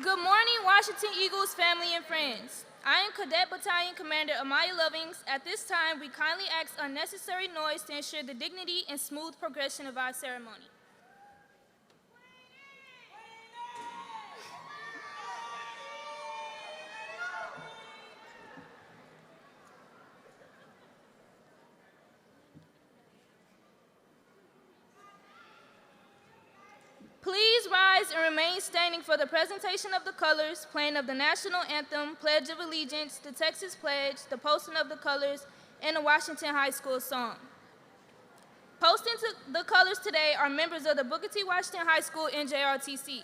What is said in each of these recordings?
Good morning, Washington Eagles family and friends. I am Cadet Battalion Commander Amaya Lovings. At this time, we kindly ask unnecessary noise to ensure the dignity and smooth progression of our ceremony. Please rise and remain standing for the presentation of the colors, playing of the national anthem, Pledge of Allegiance, the Texas Pledge, the posting of the colors, and the Washington High School song. Posting the colors today are members of the Booker T. Washington High School NJRTC.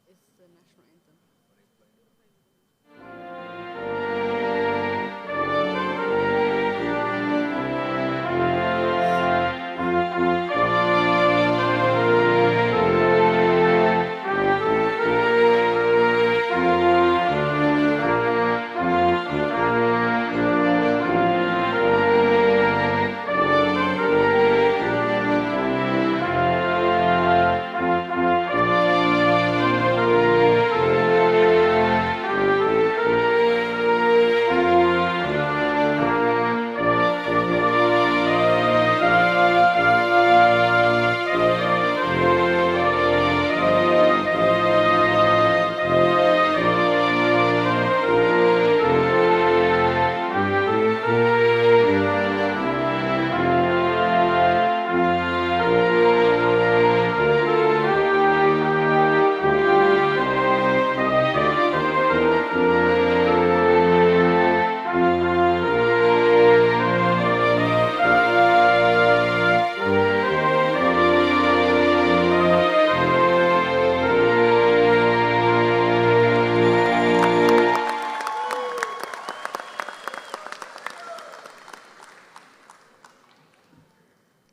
It's the national anthem.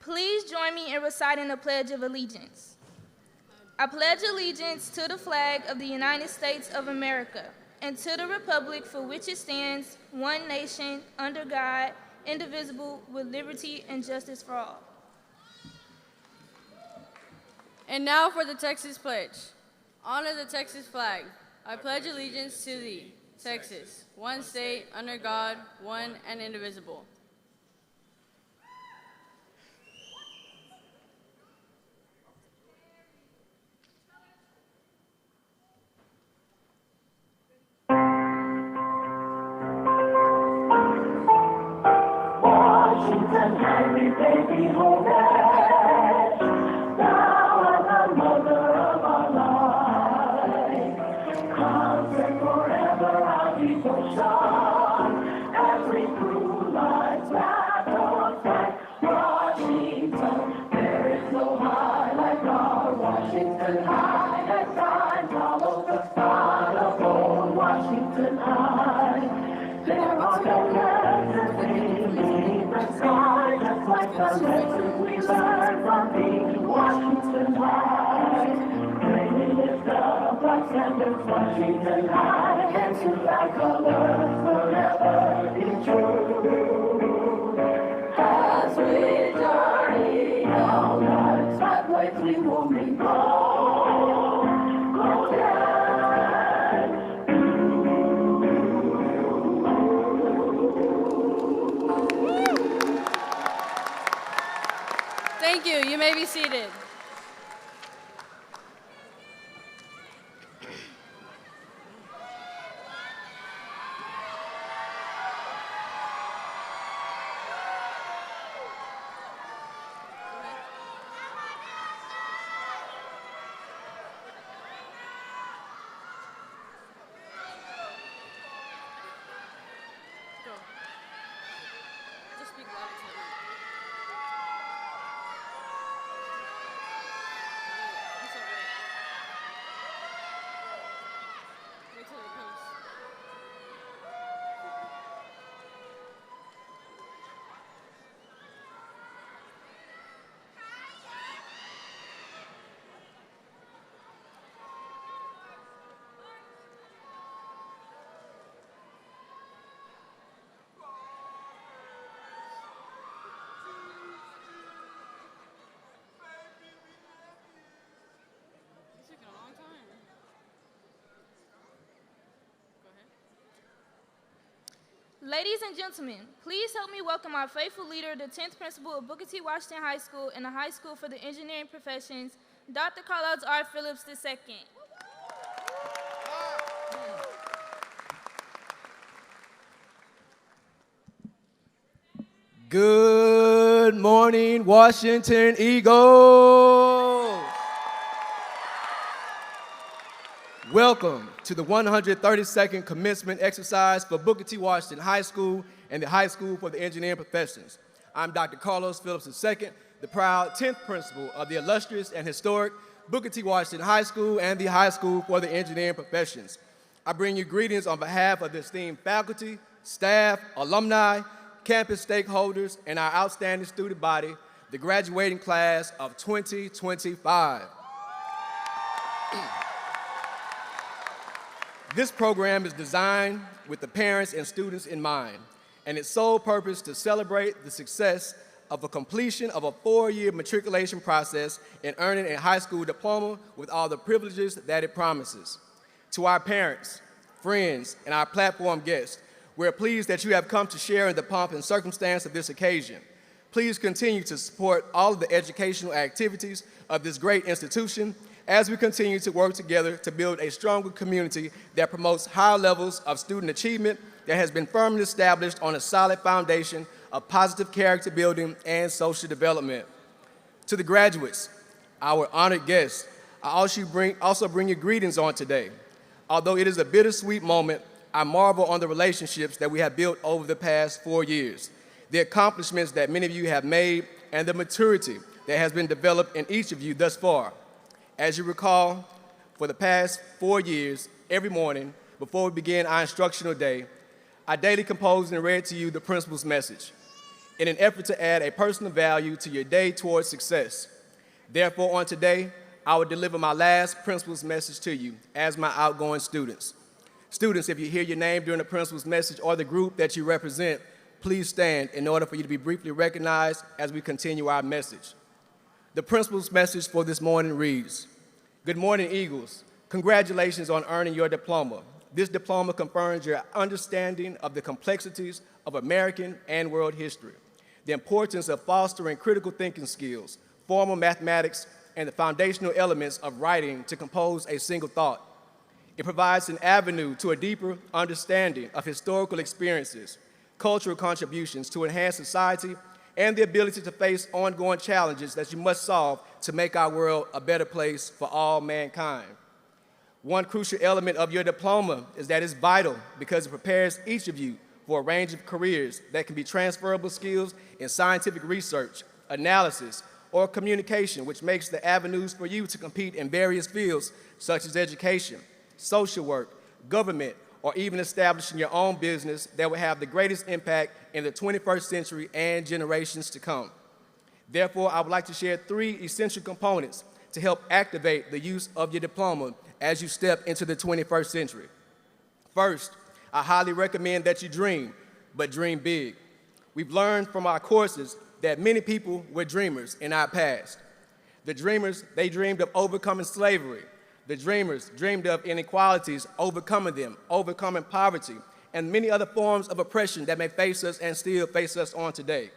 Please join me in reciting the Pledge of Allegiance. I pledge allegiance to the flag of the United States of America and to the republic for which it stands, one nation, under God, indivisible, with liberty and justice for all. And now for the Texas Pledge. Honor the Texas flag. I pledge allegiance to thee, Texas, one state, under God, one and indivisible. Washington, Henry, baby, hold that. Thou art the mother of our life. Constant forever our devotion. Every true life's battle fight. Washington, there is no high like our Washington high. As time follows the star of old Washington high. There are no lessons beneath the sky, just like the lessons we learned from being Washington high. Great is the black standards, Washington high, and to thy colors forever be true. As we journey on life's pathway every woman go, go dance. Thank you. You may be seated. Go. Just speak louder to them. It's all right. Wait till it comes. It's taking a long time. Go ahead. Ladies and gentlemen, please help me welcome our faithful leader, the 10th principal of Booker T. Washington High School and the High School for the Engineering Professions, Dr. Carlos R. Phillips II. Good morning, Washington Eagles. Welcome to the 132nd commencement exercise for Booker T. Washington High School and the High School for the Engineering Professions. I'm Dr. Carlos Phillips II, the proud 10th principal of the illustrious and historic Booker T. Washington High School and the High School for the Engineering Professions. I bring you greetings on behalf of the esteemed faculty, staff, alumni, campus stakeholders, and our outstanding student body, the graduating class of 2025. This program is designed with the parents and students in mind, and its sole purpose to celebrate the success of the completion of a 4-year matriculation process in earning a high school diploma with all the privileges that it promises. To our parents, friends, and our platform guests, we're pleased that you have come to share in the pomp and circumstance of this occasion. Please continue to support all of the educational activities of this great institution as we continue to work together to build a stronger community that promotes higher levels of student achievement that has been firmly established on a solid foundation of positive character building and social development. To the graduates, our honored guests, I also bring you greetings on today. Although it is a bittersweet moment, I marvel on the relationships that we have built over the past 4 years, the accomplishments that many of you have made, and the maturity that has been developed in each of you thus far. As you recall, for the past 4 years, every morning before we begin our instructional day, I daily composed and read to you the principal's message in an effort to add a personal value to your day towards success. Therefore, on today, I will deliver my last principal's message to you as my outgoing students. Students, if you hear your name during the principal's message or the group that you represent, please stand in order for you to be briefly recognized as we continue our message. The principal's message for this morning reads, "Good morning, Eagles. Congratulations on earning your diploma. This diploma confirms your understanding of the complexities of American and world history, the importance of fostering critical thinking skills, formal mathematics, and the foundational elements of writing to compose a single thought. It provides an avenue to a deeper understanding of historical experiences, cultural contributions to enhance society, and the ability to face ongoing challenges that you must solve to make our world a better place for all mankind. One crucial element of your diploma is that it's vital because it prepares each of you for a range of careers that can be transferable skills in scientific research, analysis, or communication, which makes the avenues for you to compete in various fields such as education, social work, government, or even establishing your own business that will have the greatest impact in the 21st century and generations to come. Therefore, I would like to share 3 essential components to help activate the use of your diploma as you step into the 21st century. First, I highly recommend that you dream, but dream big. We've learned from our courses that many people were dreamers in our past. The dreamers, they dreamed of overcoming slavery. The dreamers dreamed of inequalities, overcoming them, overcoming poverty, and many other forms of oppression that may face us and still face us on today.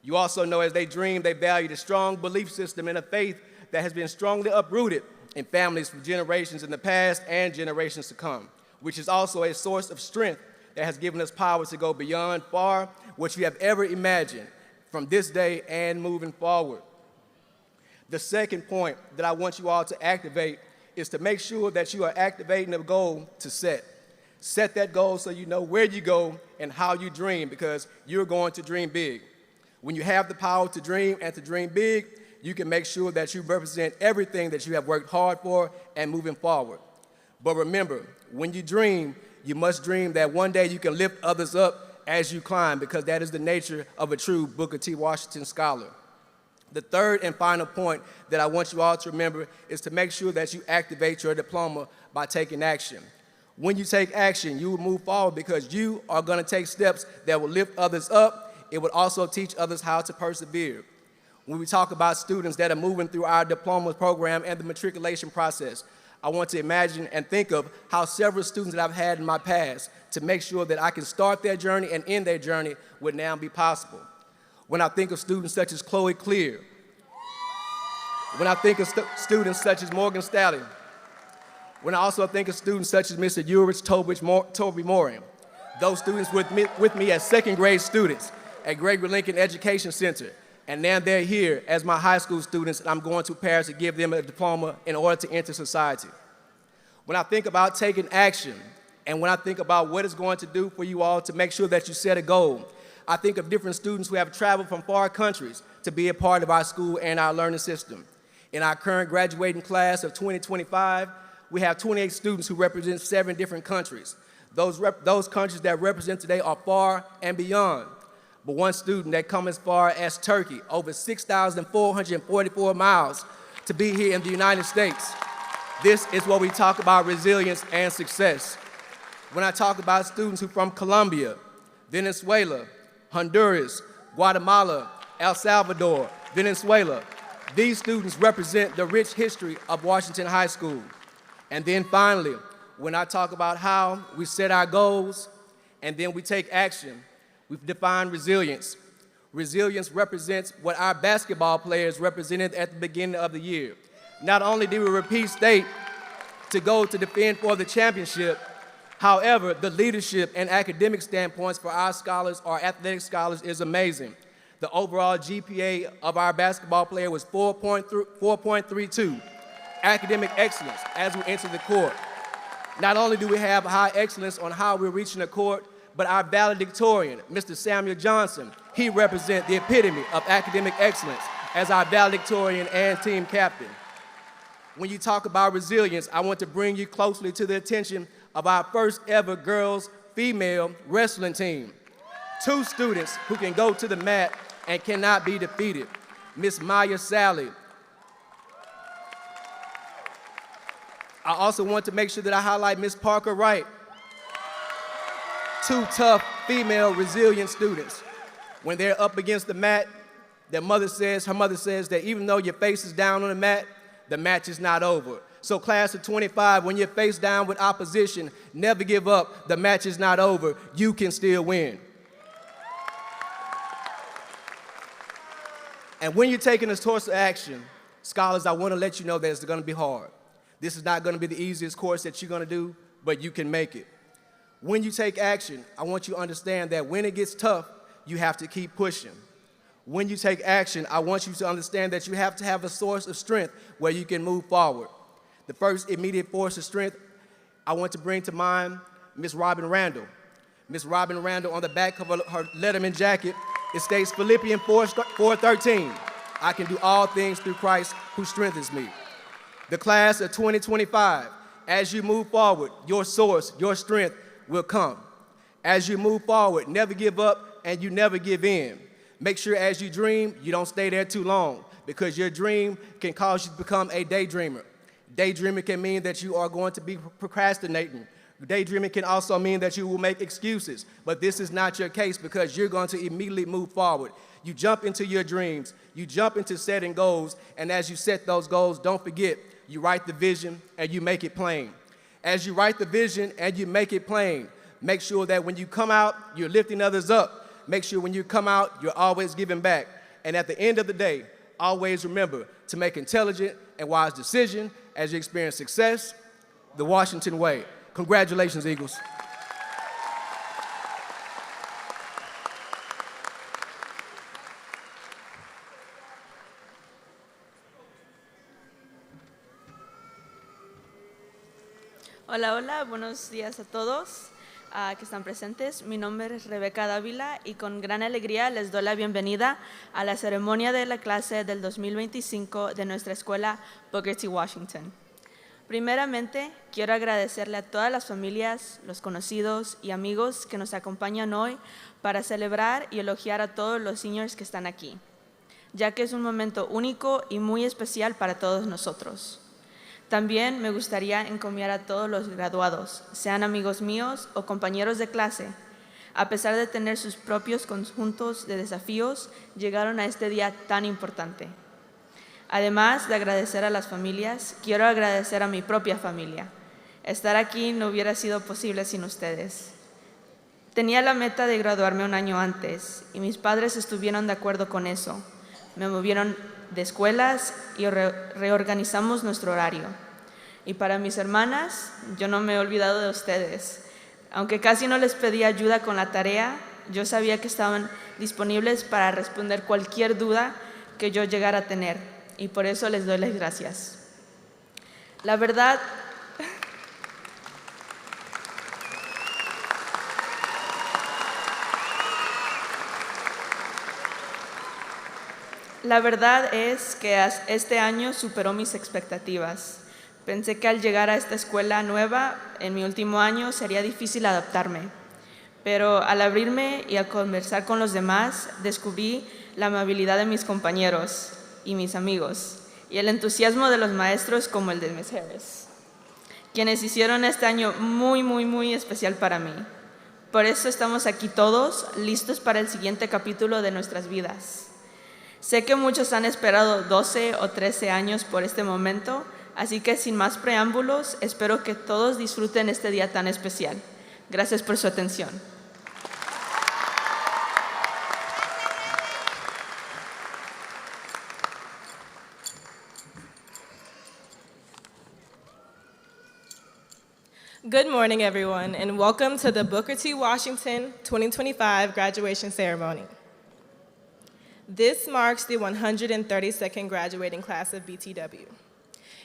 You also know as they dreamed, they valued a strong belief system and a faith that has been strongly uprooted in families for generations in the past and generations to come, which is also a source of strength that has given us power to go beyond far what you have ever imagined from this day and moving forward. The second point that I want you all to activate is to make sure that you are activating a goal to set. Set that goal so you know where you go and how you dream, because you're going to dream big. When you have the power to dream and to dream big, you can make sure that you represent everything that you have worked hard for and moving forward. But remember, when you dream, you must dream that one day you can lift others up as you climb, because that is the nature of a true Booker T. Washington scholar. The third and final point that I want you all to remember is to make sure that you activate your diploma by taking action. When you take action, you will move forward because you are going to take steps that will lift others up. It will also teach others how to persevere. When we talk about students that are moving through our diploma program and the matriculation process, I want to imagine and think of how several students that I've had in my past to make sure that I can start their journey and end their journey would now be possible. When I think of students such as Chloe Clear, when I think of students such as Morgan Stallion, when I also think of students such as Mr. Ulrich Toby Morin, those students with me as second grade students at Gregory Lincoln Education Center, and now they're here as my high school students, and I'm going to Paris to give them a diploma in order to enter society. When I think about taking action, and when I think about what it's going to do for you all to make sure that you set a goal, I think of different students who have traveled from far countries to be a part of our school and our learning system. In our current graduating class of 2025, we have 28 students who represent 7 different countries. Those countries that represent today are far and beyond. But one student that comes as far as Turkey, over 6,444 miles to be here in the United States. This is what we talk about resilience and success. When I talk about students who are from Colombia, Venezuela, Honduras, Guatemala, El Salvador, Venezuela, these students represent the rich history of Washington High School. And then finally, when I talk about how we set our goals and then we take action, we've defined resilience. Resilience represents what our basketball players represented at the beginning of the year. Not only did we repeat state to go to defend for the championship, however, the leadership and academic standpoints for our scholars, our athletic scholars, is amazing. The overall GPA of our basketball player was 4.32. Academic excellence as we enter the court. Not only do we have high excellence on how we're reaching the court, but our valedictorian, Mr. Samuel Johnson, he represents the epitome of academic excellence as our valedictorian and team captain. When you talk about resilience, I want to bring you closely to the attention of our first ever girls female wrestling team. 2 students who can go to the mat and cannot be defeated. Miss Maya Sally. I also want to make sure that I highlight Miss Parker Wright. 2 tough female resilient students. When they're up against the mat, her mother says that even though your face is down on the match is not over. So class of 25, when you're face down with opposition, never give up. The match is not over. You can still win. And when you're taking this course of action, scholars, I want to let you know that it's going to be hard. This is not going to be the easiest course that you're going to do, but you can make it. When you take action, I want you to understand that when it gets tough, you have to keep pushing. When you take action, I want you to understand that you have to have a source of strength where you can move forward. The first immediate force of strength I want to bring to mind, Miss Robin Randall. Miss Robin Randall, on the back of her Letterman jacket, it states Philippians 4:13. I can do all things through Christ who strengthens me. The class of 2025, as you move forward, your source, your strength will come. As you move forward, never give up and you never give in. Make sure as you dream, you don't stay there too long, because your dream can cause you to become a daydreamer. Daydreaming can mean that you are going to be procrastinating. Daydreaming can also mean that you will make excuses, but this is not your case because you're going to immediately move forward. You jump into your dreams. You jump into setting goals, and as you set those goals, don't forget, you write the vision and you make it plain. As you write the vision and you make it plain, make sure that when you come out, you're lifting others up. Make sure when you come out, you're always giving back. And at the end of the day, always remember to make intelligent and wise decisions as you experience success the Washington way. Congratulations, Eagles. Hola, hola, buenos días a todos que están presentes. Mi nombre es Rebeca Dávila y con gran alegría les doy la bienvenida a la ceremonia de la clase del 2025 de nuestra escuela Booker T. Washington. Primeramente, quiero agradecerle a todas las familias, los conocidos y amigos que nos acompañan hoy para celebrar y elogiar a todos los seniors que están aquí, ya que es un momento único y muy especial para todos nosotros. También me gustaría encomiar a todos los graduados, sean amigos míos o compañeros de clase. A pesar de tener sus propios conjuntos de desafíos, llegaron a este día tan importante. Además de agradecer a las familias, quiero agradecer a mi propia familia. Estar aquí no hubiera sido posible sin ustedes. Tenía la meta de graduarme un año antes y mis padres estuvieron de acuerdo con eso. Me movieron de escuelas y reorganizamos nuestro horario. Y para mis hermanas, yo no me he olvidado de ustedes. Aunque casi no les pedí ayuda con la tarea, yo sabía que estaban disponibles para responder cualquier duda que yo llegara a tener, y por eso les doy las gracias. La verdad, es que este año superó mis expectativas. Pensé que al llegar a esta escuela nueva, en mi último año, sería difícil adaptarme. Pero al abrirme y a conversar con los demás, descubrí la amabilidad de mis compañeros y mis amigos, y el entusiasmo de los maestros como el de Ms. Harris, quienes hicieron este año muy, muy, muy especial para mí. Por eso estamos aquí todos, listos para el siguiente capítulo de nuestras vidas. Sé que muchos han esperado 12 o 13 años por este momento, así que sin más preámbulos, espero que todos disfruten este día tan especial. Gracias por su atención. Good morning, everyone, and welcome to the Booker T. Washington 2025 graduation ceremony. This marks the 132nd graduating class of BTW.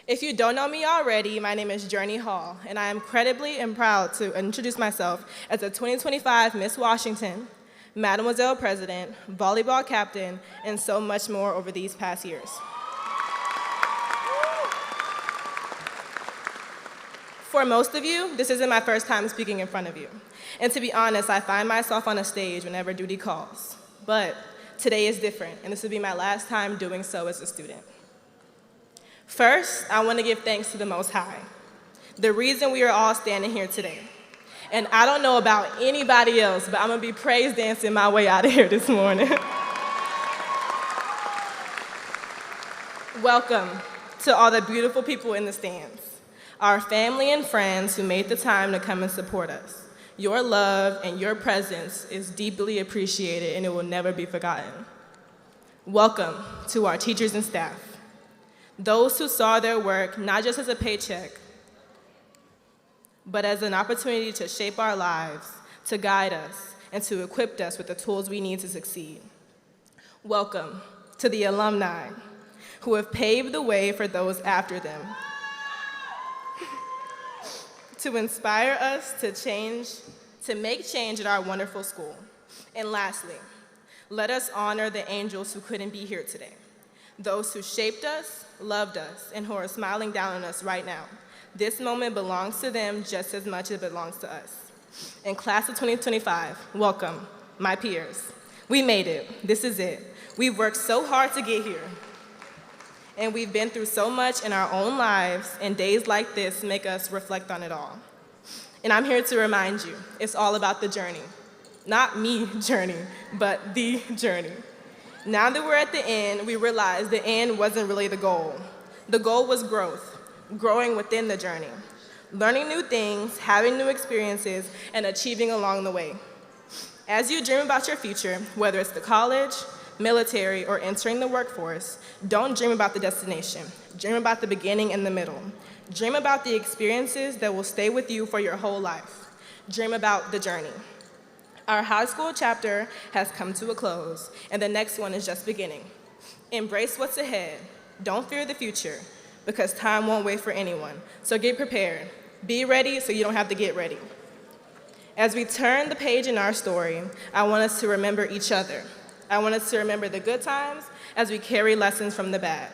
If you don't know me already, my name is Journey Hall, and I am incredibly and proud to introduce myself as the 2025 Miss Washington, Mademoiselle President, volleyball captain, and so much more over these past years. For most of you, this isn't my first time speaking in front of you. And to be honest, I find myself on a stage whenever duty calls. But today is different, and this will be my last time doing so as a student. First, I want to give thanks to the Most High, the reason we are all standing here today. And I don't know about anybody else, but I'm going to be praise dancing my way out of here this morning. Welcome to all the beautiful people in the stands, our family and friends who made the time to come and support us. Your love and your presence is deeply appreciated, and it will never be forgotten. Welcome to our teachers and staff, those who saw their work not just as a paycheck, but as an opportunity to shape our lives, to guide us, and to equip us with the tools we need to succeed. Welcome to the alumni who have paved the way for those after them, to inspire us to make change at our wonderful school. And lastly, let us honor the angels who couldn't be here today, those who shaped us, loved us, and who are smiling down on us right now. This moment belongs to them just as much as it belongs to us. In class of 2025, welcome, my peers. We made it. This is it. We've worked so hard to get here. And we've been through so much in our own lives, and days like this make us reflect on it all. And I'm here to remind you, it's all about the journey. Not me journey, but the journey. Now that we're at the end, we realize the end wasn't really the goal. The goal was growth, growing within the journey, learning new things, having new experiences, and achieving along the way. As you dream about your future, whether it's the college, military, or entering the workforce, don't dream about the destination. Dream about the beginning and the middle. Dream about the experiences that will stay with you for your whole life. Dream about the journey. Our high school chapter has come to a close, and the next one is just beginning. Embrace what's ahead. Don't fear the future, because time won't wait for anyone. So get prepared. Be ready so you don't have to get ready. As we turn the page in our story, I want us to remember each other. I want us to remember the good times as we carry lessons from the bad.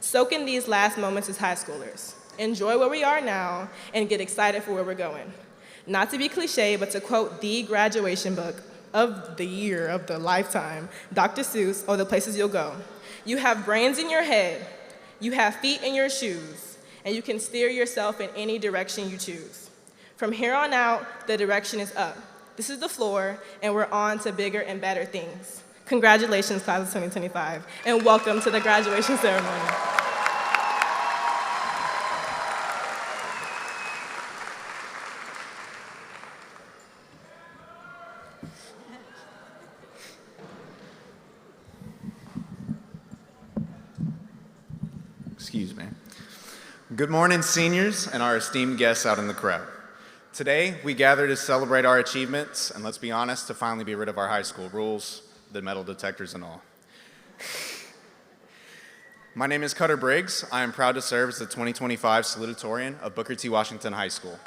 Soak in these last moments as high schoolers. Enjoy where we are now and get excited for where we're going. Not to be cliche, but to quote the graduation book of the year, of the lifetime, Dr. Seuss, or The Places You'll Go. You have brains in your head, you have feet in your shoes, and you can steer yourself in any direction you choose. From here on out, the direction is up. This is the floor, and we're on to bigger and better things. Congratulations, class of 2025, and welcome to the graduation ceremony. Excuse me. Good morning, seniors and our esteemed guests out in the crowd. Today, we gather to celebrate our achievements, and let's be honest, to finally be rid of our high school rules, the metal detectors and all. My name is Cutter Briggs. I am proud to serve as the 2025 salutatorian of Booker T. Washington High School.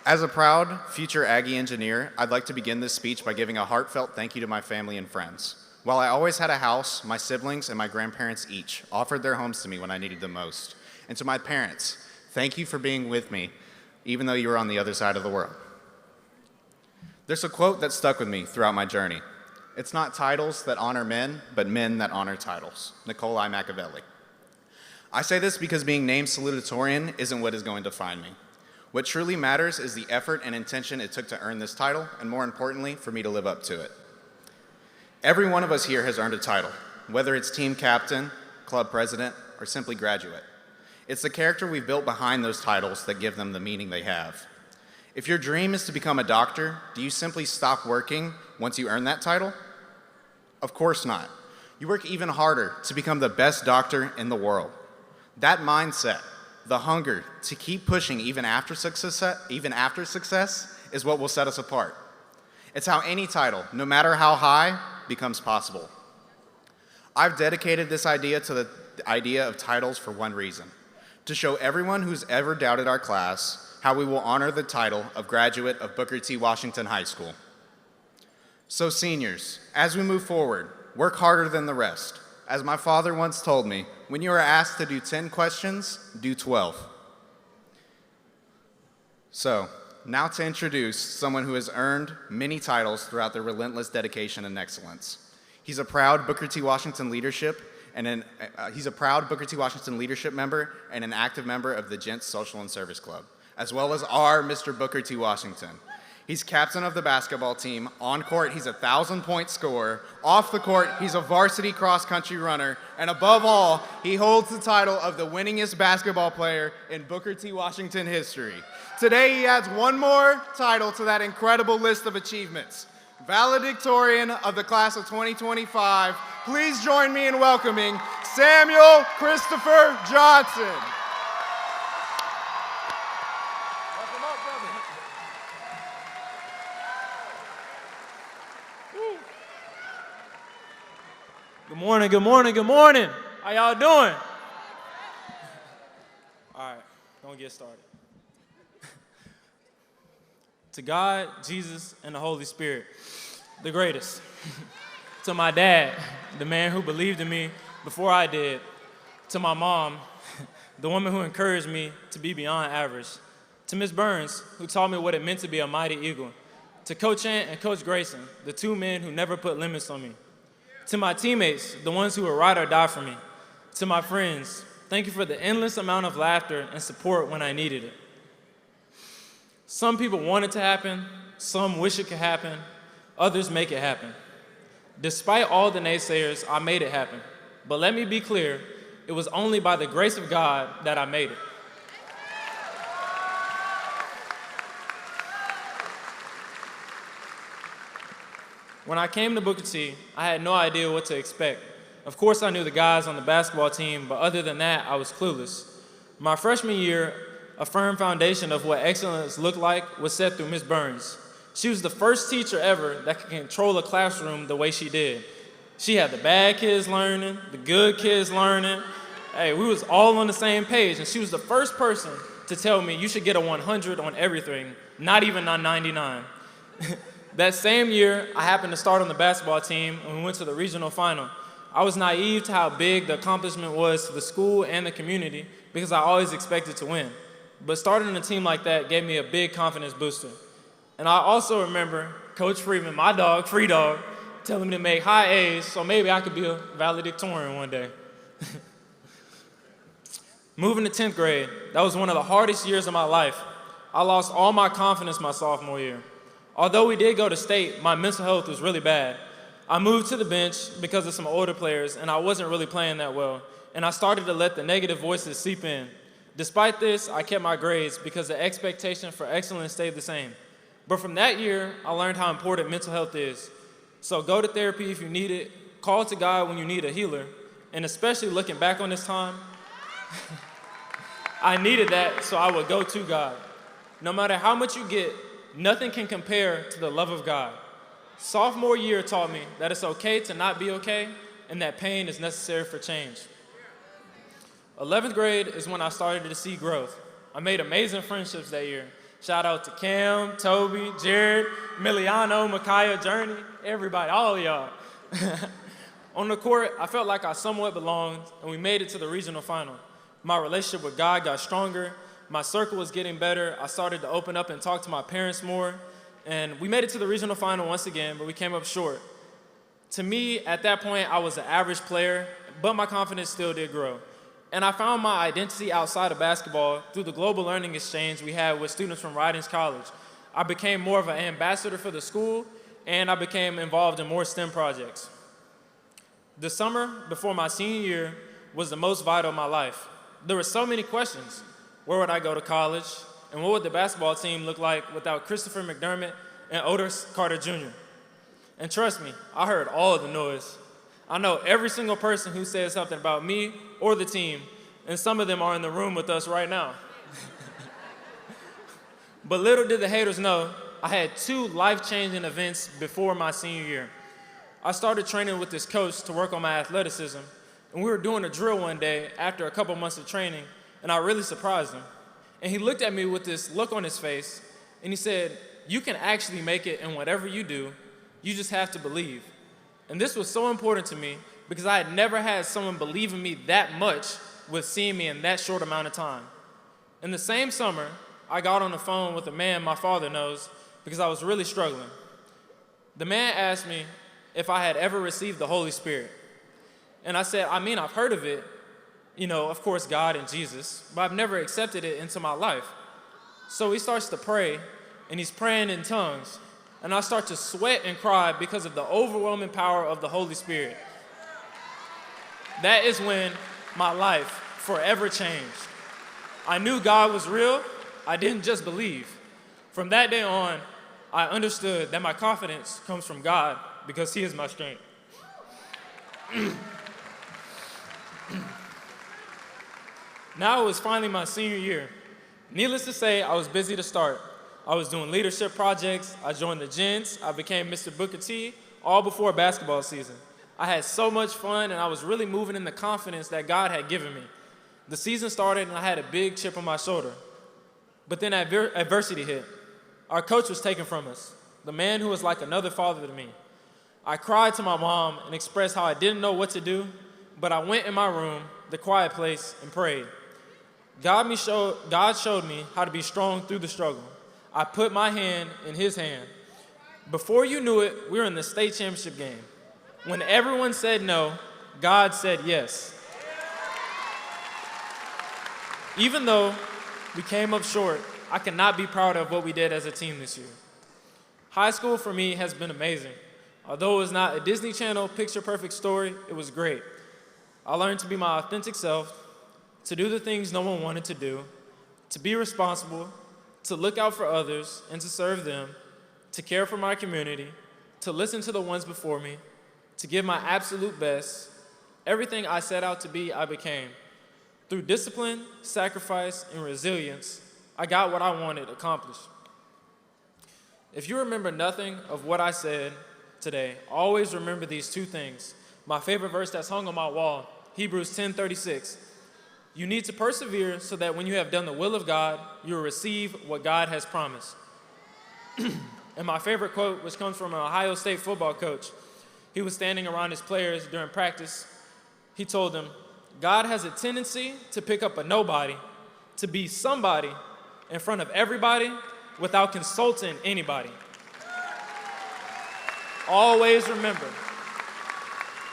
As a proud future Aggie engineer, I'd like to begin this speech by giving a heartfelt thank you to my family and friends. While I always had a house, my siblings and my grandparents each offered their homes to me when I needed them most. And to my parents, thank you for being with me, even though you were on the other side of the world. There's a quote that stuck with me throughout my journey. It's not titles that honor men, but men that honor titles. Niccolo Machiavelli. I say this because being named salutatorian isn't what is going to define me. What truly matters is the effort and intention it took to earn this title, and more importantly, for me to live up to it. Every one of us here has earned a title, whether it's team captain, club president, or simply graduate. It's the character we've built behind those titles that give them the meaning they have. If your dream is to become a doctor, do you simply stop working once you earn that title? Of course not. You work even harder to become the best doctor in the world. That mindset, the hunger to keep pushing even after success, is what will set us apart. It's how any title, no matter how high, becomes possible. I've dedicated this idea to the idea of titles for one reason: to show everyone who's ever doubted our class how we will honor the title of graduate of Booker T. Washington High School. So seniors, as we move forward, work harder than the rest. As my father once told me, when you are asked to do 10 questions, do 12. So, now to introduce someone who has earned many titles throughout their relentless dedication and excellence. He's a proud Booker T. Washington leadership member and an active member of the Gents Social and Service Club, as well as our Mr. Booker T. Washington. He's captain of the basketball team. On court, he's a 1,000-point scorer. Off the court, he's a varsity cross-country runner. And above all, he holds the title of the winningest basketball player in Booker T. Washington history. Today, he adds one more title to that incredible list of achievements. Valedictorian of the class of 2025, please join me in welcoming Samuel Christopher Johnson. Good morning, good morning, good morning. How y'all doing? All right, gonna get started. To God, Jesus, and the Holy Spirit, the greatest. To my dad, the man who believed in me before I did. To my mom, the woman who encouraged me to be beyond average. To Miss Burns, who taught me what it meant to be a mighty eagle. To Coach Ant and Coach Grayson, the two men who never put limits on me. To my teammates, the ones who would ride or die for me. To my friends, thank you for the endless amount of laughter and support when I needed it. Some people want it to happen, some wish it could happen, others make it happen. Despite all the naysayers, I made it happen. But let me be clear, it was only by the grace of God that I made it. When I came to Booker T, I had no idea what to expect. Of course, I knew the guys on the basketball team, but other than that, I was clueless. My freshman year, a firm foundation of what excellence looked like was set through Ms. Burns. She was the first teacher ever that could control a classroom the way she did. She had the bad kids learning, the good kids learning. Hey, we was all on the same page, and she was the first person to tell me you should get a 100 on everything, not even on 99. That same year, I happened to start on the basketball team, and we went to the regional final. I was naive to how big the accomplishment was to the school and the community because I always expected to win. But starting a team like that gave me a big confidence booster. And I also remember Coach Freeman, my dog, Free Dog, telling me to make high A's so maybe I could be a valedictorian one day. Moving to 10th grade, that was one of the hardest years of my life. I lost all my confidence my sophomore year. Although we did go to state, my mental health was really bad. I moved to the bench because of some older players, and I wasn't really playing that well, and I started to let the negative voices seep in. Despite this, I kept my grades because the expectation for excellence stayed the same. But from that year, I learned how important mental health is. So go to therapy if you need it, call to God when you need a healer, and especially looking back on this time, I needed that, so I would go to God. No matter how much you get, nothing can compare to the love of God. Sophomore year taught me that it's okay to not be okay and that pain is necessary for change. 11th grade is when I started to see growth. I made amazing friendships that year. Shout out to Cam, Toby, Jared, Miliano, Micaiah, Journey, everybody, all of y'all. On the court, I felt like I somewhat belonged, and we made it to the regional final. My relationship with God got stronger. My circle was getting better. I started to open up and talk to my parents more. And we made it to the regional final once again, but we came up short. To me, at that point, I was an average player, but my confidence still did grow. And I found my identity outside of basketball through the global learning exchange we had with students from Ridings College. I became more of an ambassador for the school, and I became involved in more STEM projects. The summer before my senior year was the most vital of my life. There were so many questions. Where would I go to college? And what would the basketball team look like without Christopher McDermott and Otis Carter Jr.? And trust me, I heard all of the noise. I know every single person who said something about me or the team, and some of them are in the room with us right now. But little did the haters know, I had 2 life-changing events before my senior year. I started training with this coach to work on my athleticism, and we were doing a drill one day after a couple months of training, and I really surprised him. And he looked at me with this look on his face, and he said, "You can actually make it in whatever you do, you just have to believe." And this was so important to me because I had never had someone believe in me that much with seeing me in that short amount of time. In the same summer, I got on the phone with a man my father knows because I was really struggling. The man asked me if I had ever received the Holy Spirit. And I said, I've heard of it, of course, God and Jesus, but I've never accepted it into my life. So he starts to pray, and he's praying in tongues. And I start to sweat and cry because of the overwhelming power of the Holy Spirit. That is when my life forever changed. I knew God was real. I didn't just believe. From that day on, I understood that my confidence comes from God because He is my strength. Now it was finally my senior year. Needless to say, I was busy to start. I was doing leadership projects, I joined the Gents, I became Mr. Booker T, all before basketball season. I had so much fun, and I was really moving in the confidence that God had given me. The season started, and I had a big chip on my shoulder. But then adversity hit. Our coach was taken from us, the man who was like another father to me. I cried to my mom and expressed how I didn't know what to do, but I went in my room, the quiet place, and prayed. God showed me how to be strong through the struggle. I put my hand in His hand. Before you knew it, we were in the state championship game. When everyone said no, God said yes. Even though we came up short, I cannot be proud of what we did as a team this year. High school for me has been amazing. Although it was not a Disney Channel picture-perfect story, it was great. I learned to be my authentic self, to do the things no one wanted to do, to be responsible, to look out for others and to serve them, to care for my community, to listen to the ones before me, to give my absolute best. Everything I set out to be, I became. Through discipline, sacrifice, and resilience, I got what I wanted accomplished. If you remember nothing of what I said today, always remember these two things. My favorite verse that's hung on my wall, Hebrews 10:36. You need to persevere so that when you have done the will of God, you will receive what God has promised. And my favorite quote, which comes from an Ohio State football coach, he was standing around his players during practice. He told them, God has a tendency to pick up a nobody, to be somebody in front of everybody without consulting anybody. Always remember,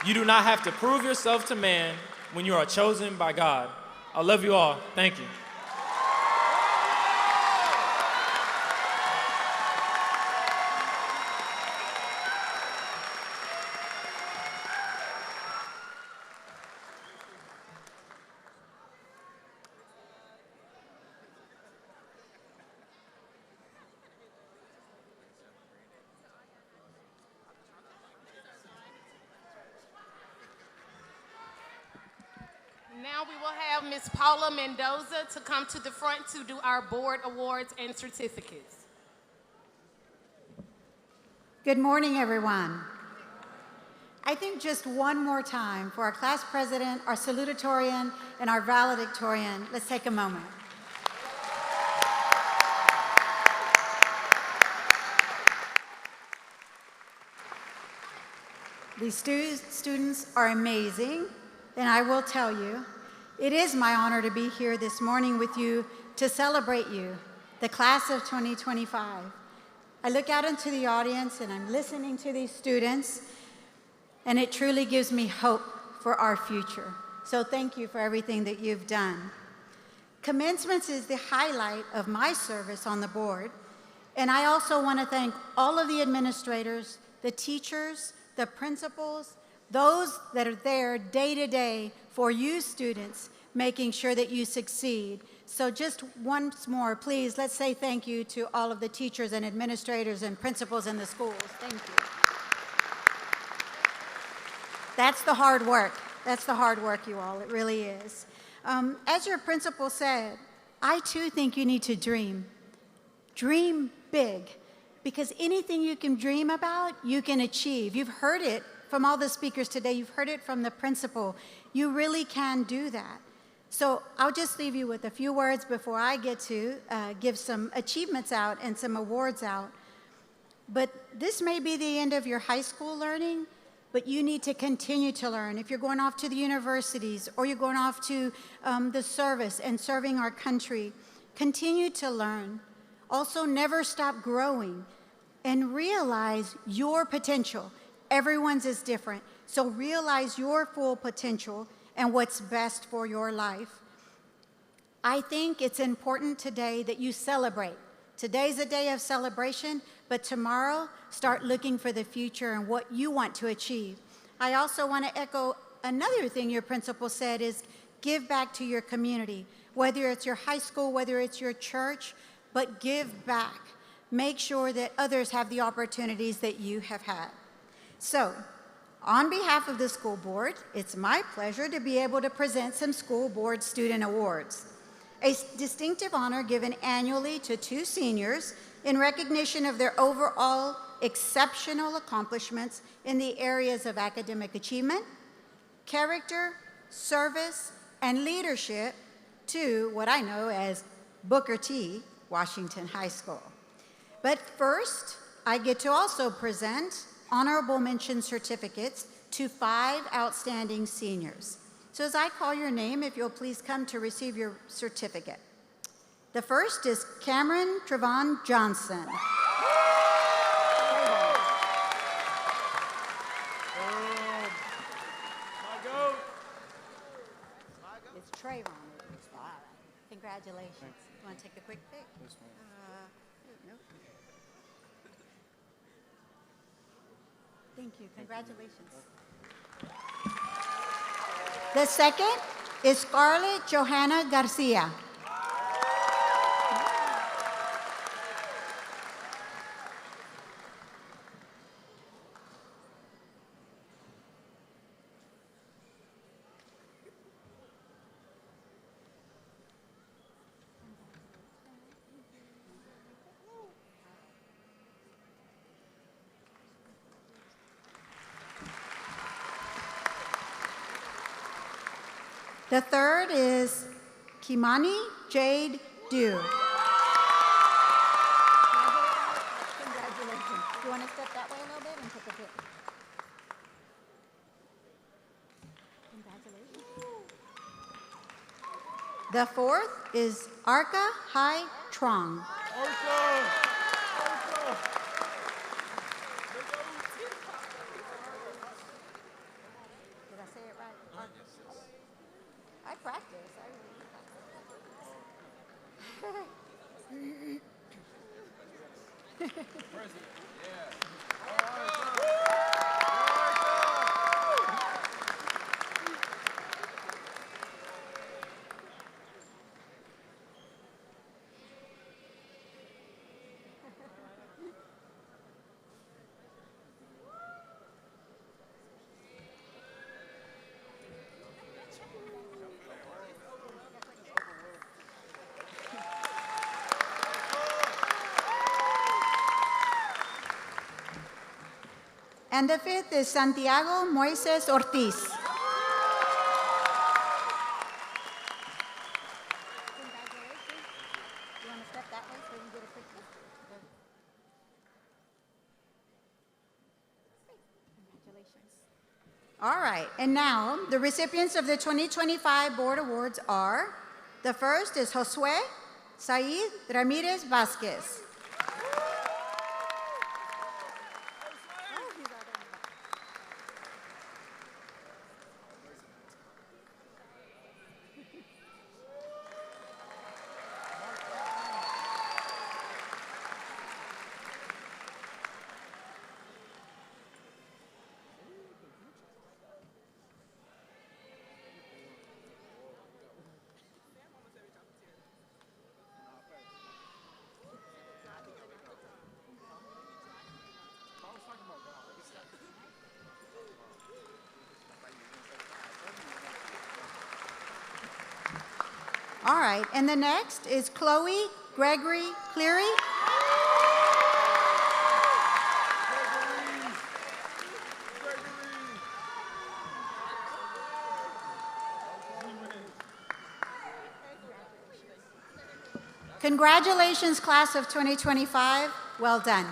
you do not have to prove yourself to man when you are chosen by God. I love you all. Thank you. Now we will have Ms. Paula Mendoza to come to the front to do our board awards and certificates. Good morning, everyone. I think just one more time for our class president, our salutatorian, and our valedictorian, let's take a moment. These students are amazing, and I will tell you, it is my honor to be here this morning with you to celebrate you, the class of 2025. I look out into the audience and I'm listening to these students, and it truly gives me hope for our future. So thank you for everything that you've done. Commencements is the highlight of my service on the board, and I also want to thank all of the administrators, the teachers, the principals, those that are there day to day for you students, making sure that you succeed. So just once more, please, let's say thank you to all of the teachers and administrators and principals in the schools. Thank you. That's the hard work. That's the hard work, you all. It really is. As your principal said, I too think you need to dream. Dream big, because anything you can dream about, you can achieve. You've heard it from all the speakers today. You've heard it from the principal. You really can do that. So I'll just leave you with a few words before I get to give some achievements out and some awards out. But this may be the end of your high school learning, but you need to continue to learn. If you're going off to the universities or you're going off to the service and serving our country, continue to learn. Also, never stop growing and realize your potential. Everyone's is different, so realize your full potential and what's best for your life. I think it's important today that you celebrate. Today's a day of celebration, but tomorrow, start looking for the future and what you want to achieve. I also want to echo another thing your principal said is give back to your community, whether it's your high school, whether it's your church, but give back. Make sure that others have the opportunities that you have had. So, on behalf of the school board, it's my pleasure to be able to present some school board student awards. A distinctive honor given annually to 2 seniors in recognition of their overall exceptional accomplishments in the areas of academic achievement, character, service, and leadership to what I know as Booker T. Washington High School. But first, I get to also present honorable mention certificates to 5 outstanding seniors. So as I call your name, if you'll please come to receive your certificate. The first is Cameron Trevon Johnson. It's Trayvon. Congratulations. You want to take a quick pic? Nope. Thank you. Congratulations. The second is Scarlett Johanna Garcia. The third is Kimani Jade Dew. Congratulations. Do you want to step that way a little bit and take a picture? Congratulations. The fourth is Arca Hai Trong. Did I say it right? I practice. I really practice. And the fifth is Santiago Moises Ortiz. Congratulations. You want to step that way so we can get a picture? Congratulations. All right, and now the recipients of the 2025 Board Awards are, the first is Josue Said Ramirez Vasquez. All right, and the next is Chloe Gregory Cleary. Congratulations, class of 2025. Well done.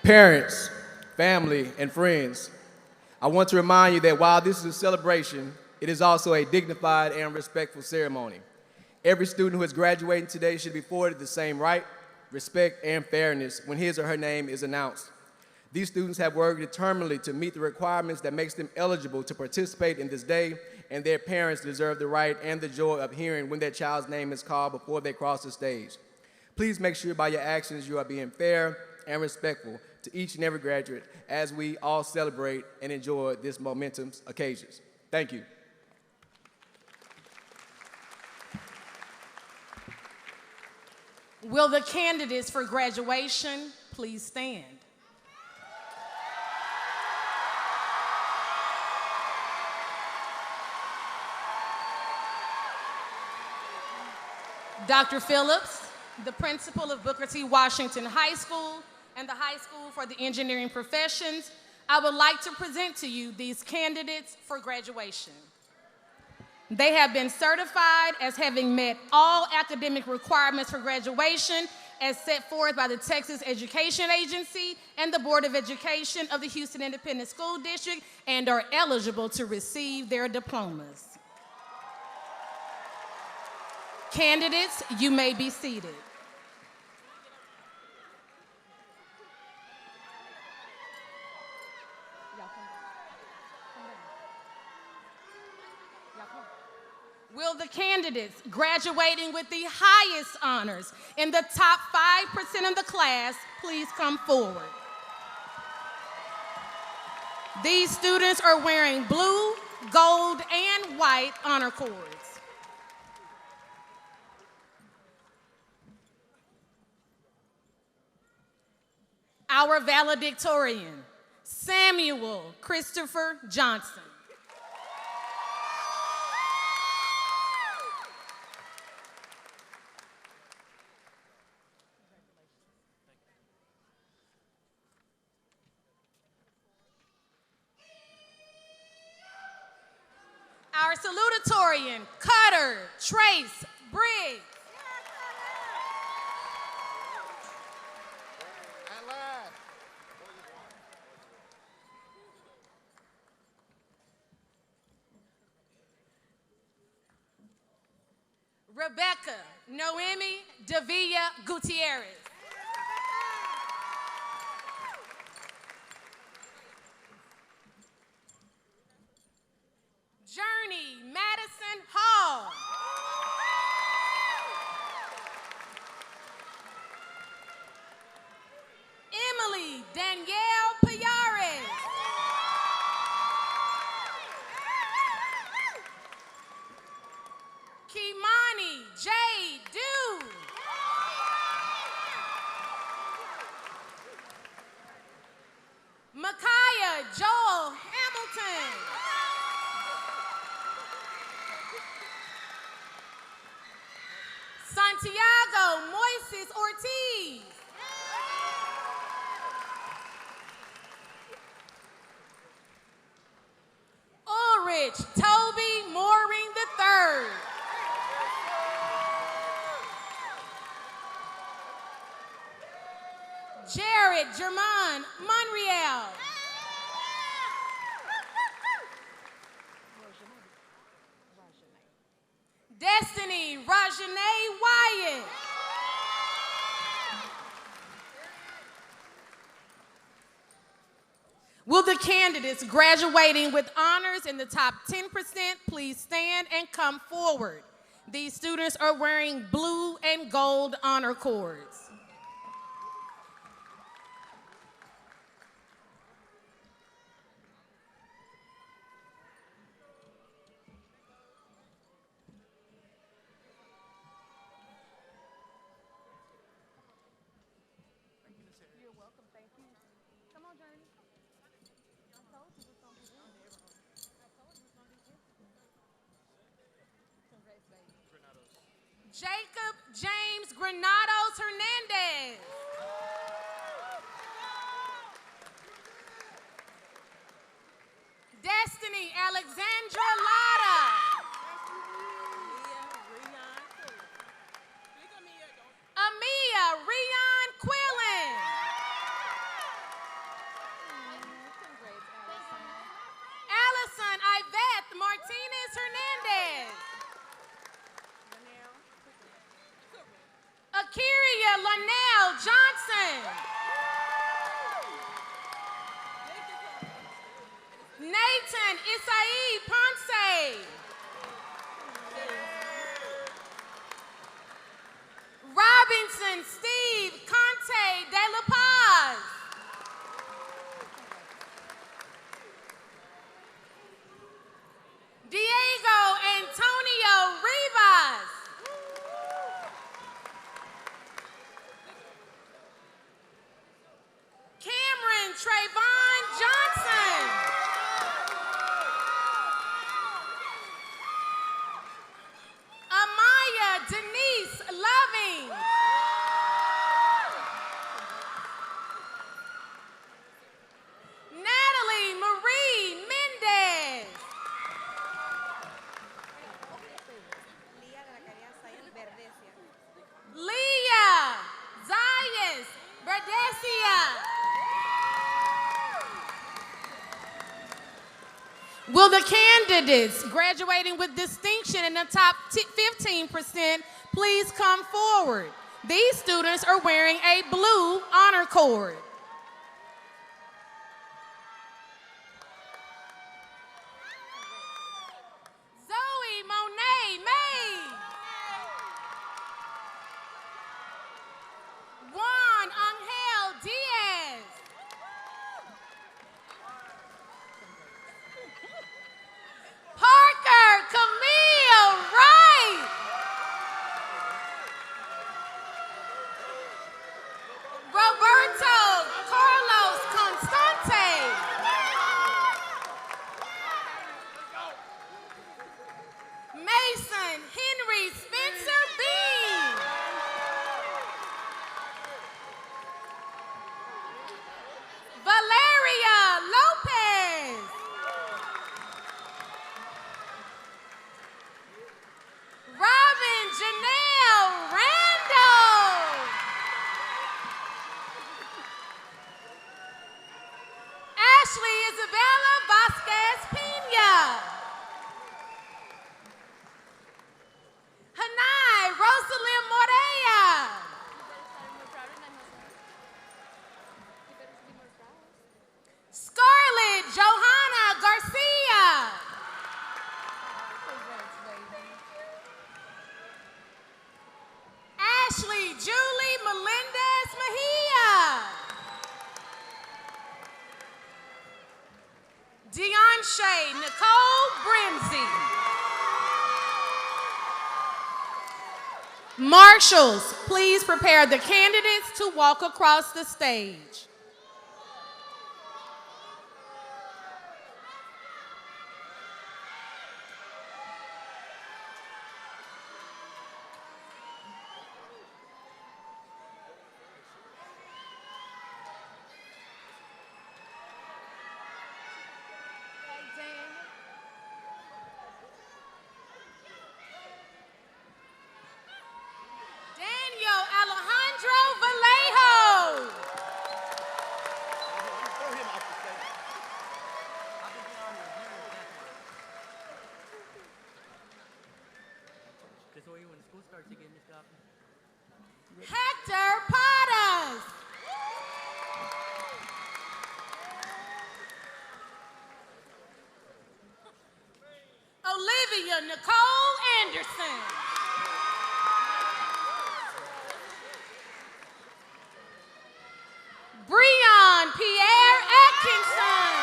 Parents, family, and friends, I want to remind you that while this is a celebration, it is also a dignified and respectful ceremony. Every student who is graduating today should be afforded the same right, respect, and fairness when his or her name is announced. These students have worked determinedly to meet the requirements that makes them eligible to participate in this day, and their parents deserve the right and the joy of hearing when their child's name is called before they cross the stage. Please make sure by your actions you are being fair and respectful to each and every graduate as we all celebrate and enjoy this momentous occasion. Thank you. Will the candidates for graduation please stand? Dr. Phillips, the principal of Booker T. Washington High School and the High School for the Engineering Professions, I would like to present to you these candidates for graduation. They have been certified as having met all academic requirements for graduation as set forth by the Texas Education Agency and the Board of Education of the Houston Independent School District and are eligible to receive their diplomas. Candidates, you may be seated. Will the candidates graduating with the highest honors in the top 5% of the class please come forward? These students are wearing blue, gold, and white honor cords. Our valedictorian, Samuel Christopher Johnson. Our salutatorian, Cutter Trace Briggs. Rebecca Noemi Davilla Gutierrez. Journey Madison Hall. Emily Danielle Payares. Kimani J. Dew. Micaiah Joel Hamilton. Santiago Moises Ortiz. Ulrich Toby Mooring III. Jared German Monreal. Destiny Rajanae Wyatt. Will the candidates graduating with honors in the top 10% please stand and come forward? These students are wearing blue and gold honor cords. Jacob James Granados Hernandez. Destiny Alexandra Lotta. Amia Rion Quillen. Allison Ivette Martinez Hernandez. Akiria Lanelle Johnson. Nathan Isai Ponce. Robinson Steve Conte de la Paz. Diego Antonio Rivas. Cameron Trayvon Johnson. Will the candidates graduating with distinction in the top 15% please come forward? These students are wearing a blue honor cord. Zoe Monet May. Juan Angel Diaz. Parker Camille Wright. Roberto Carlos Constante. Mason Henry Spencer Bean. Valeria Lopez. Robin Janelle Randall. Ashley Isabella Vasquez Pena. Hanai Rosalie Morea. Scarlett Johanna Garcia. Ashley Julie Melendez Mejia. Deonshay Nicole Brimsey. Marshals, please prepare the candidates to walk across the stage. Daniel Alejandro Vallejo. Hector Patas. Olivia Nicole Anderson. Breon Pierre Atkinson.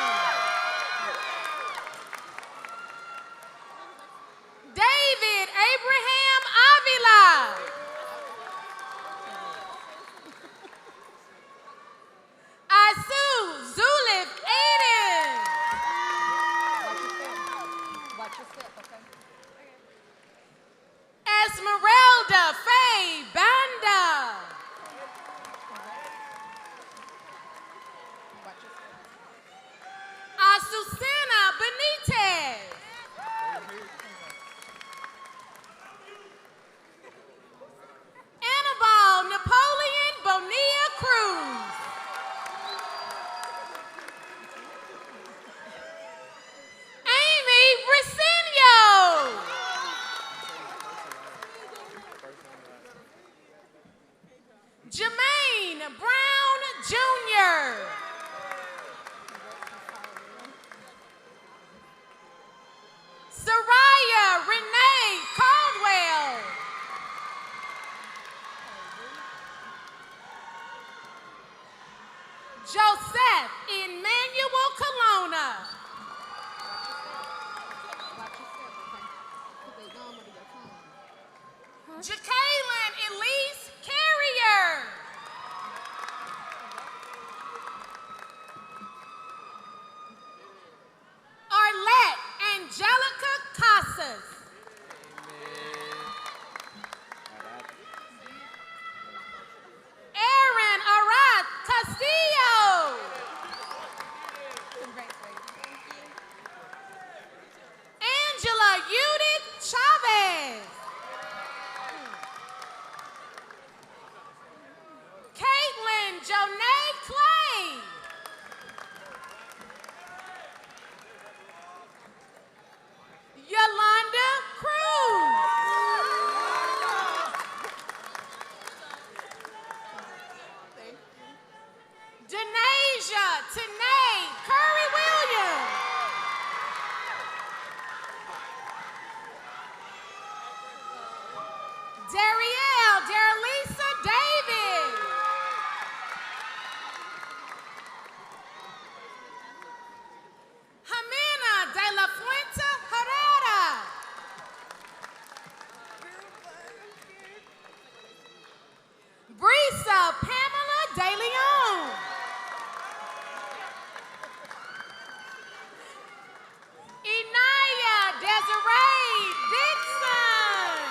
David Abraham Avila. Asu Zulif Aiden. Esmeralda Faye Banda. Azucena Benitez. Annabelle Napoleon Bonilla Cruz. Amy Briceño. Jermaine Brown Jr. Soraya Renee Caldwell. Joseph Emmanuel Colonna. Jacqueline Elise Carrier. Arlette Angelica Casas. Aaron Arad Castillo. Angela Judith Chavez. Caitlin Jonay Clay. Darielle Darlisa David. Jimena de la Fuente Herrera. Brisa Pamela De Leon. Inaya Desiree Dixon.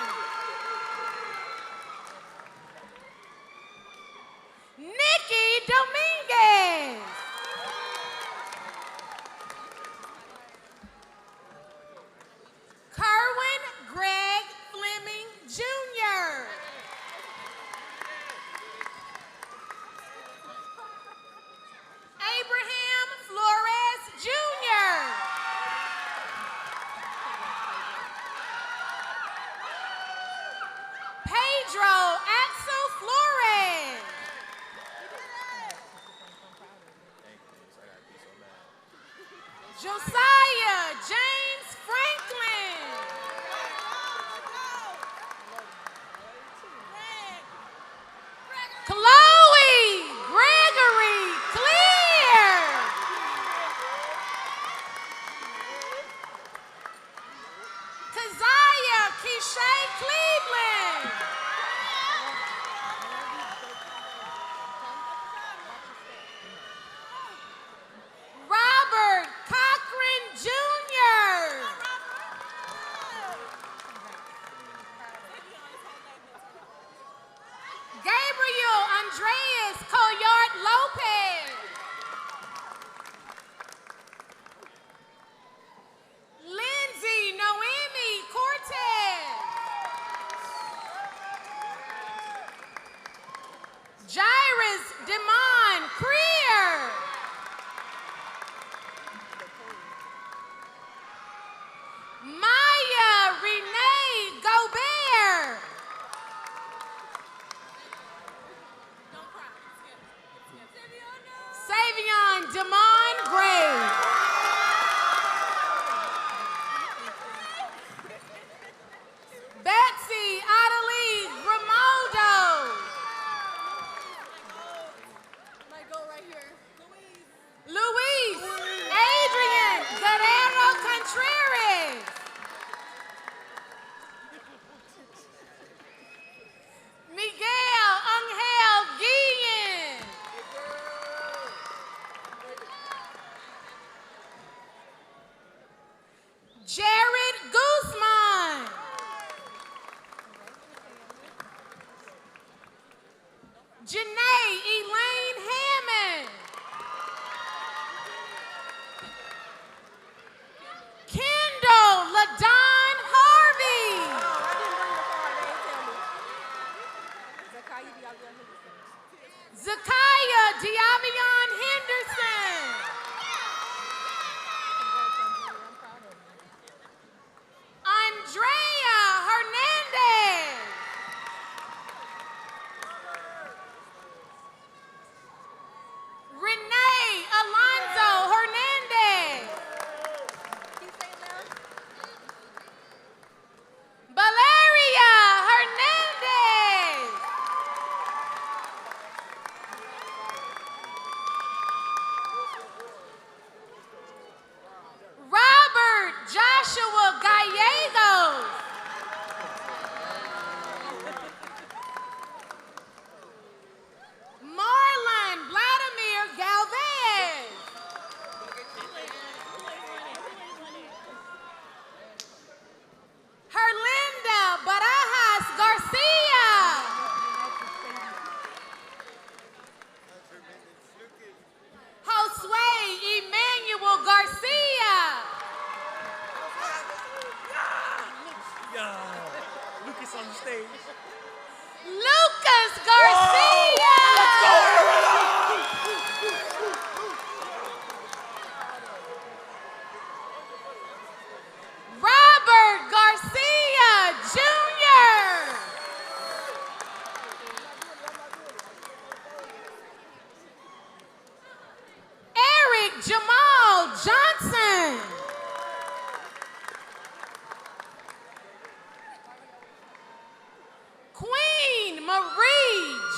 Nikki Dominguez. Kerwin Greg Fleming Jr. Abraham Flores Jr. Pedro Axel Flores. Josiah James Franklin. Chloe Gregory Clear. Keziah Keishay Cleveland. Robert Cochran Jr. Gabriel Andreas Coyart Lopez. Lindsay Noemi Cortez. Jairus Demond Creer. Maya Renee Gobert. Savion Demond Gray. Betsy Adelie Grimaldo. Luis Adrian Guerrero Contreras. Miguel Angel Guillen. Jared Guzman. Janae Elaine Hammond. Kendall LaDon Harvey. Zakiah Diavion Henderson. Andrea Hernandez. Renee Alonzo Hernandez. Valeria Hernandez. Robert Joshua Gallegos. Marlon Vladimir Galvez. Herlinda Barajas Garcia. Josue Emmanuel Garcia. Lucas on the stage. Lucas Garcia. Robert Garcia Jr. Eric Jamal Johnson.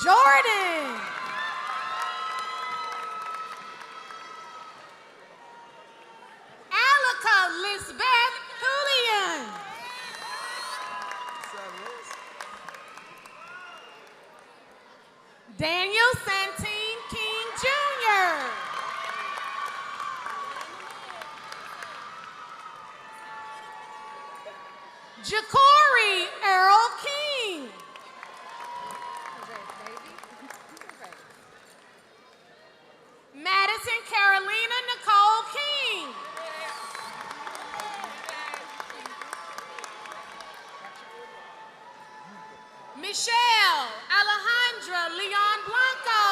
Jordan. Alika Lisbeth Julian. Daniel Santine King Jr. Ja'Cory Earl King. Madison Carolina Nicole King. Michelle Alejandra Leon Blanco.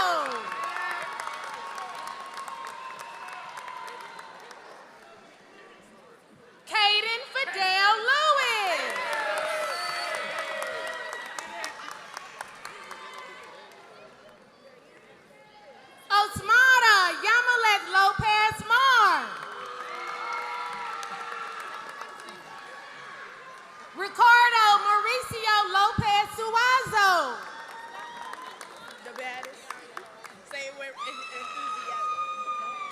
Caden Fidel Lewis. Osmara Yamalet Lopez Mar. Ricardo Mauricio Lopez Suazo. The baddest. Say it with enthusiasm.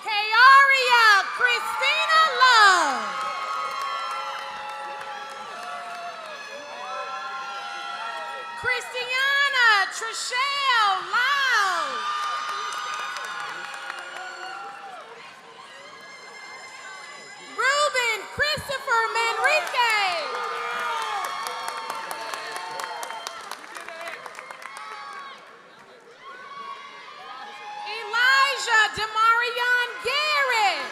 Kearia Christina Love. Christiana Trishelle Lau. Ruben Christopher Manrique. Elijah Demarion Garrett.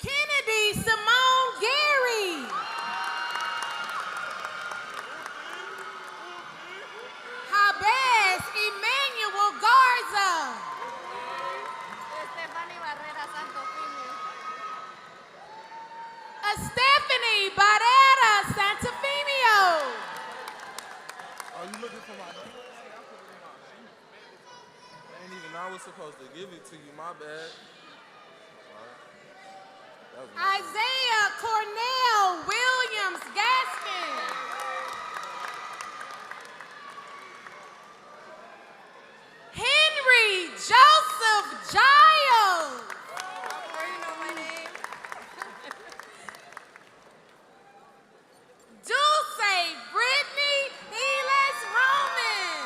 Kennedy Simone Gary. Jabez Emmanuel Garza. Stephanie Barrera Santafimio. Are you looking for my name? I didn't even know I was supposed to give it to you. My bad. That was my Isaiah Cornell Williams Gaskin. Henry Joseph Giles. Dulce Brittany Nelis Roman.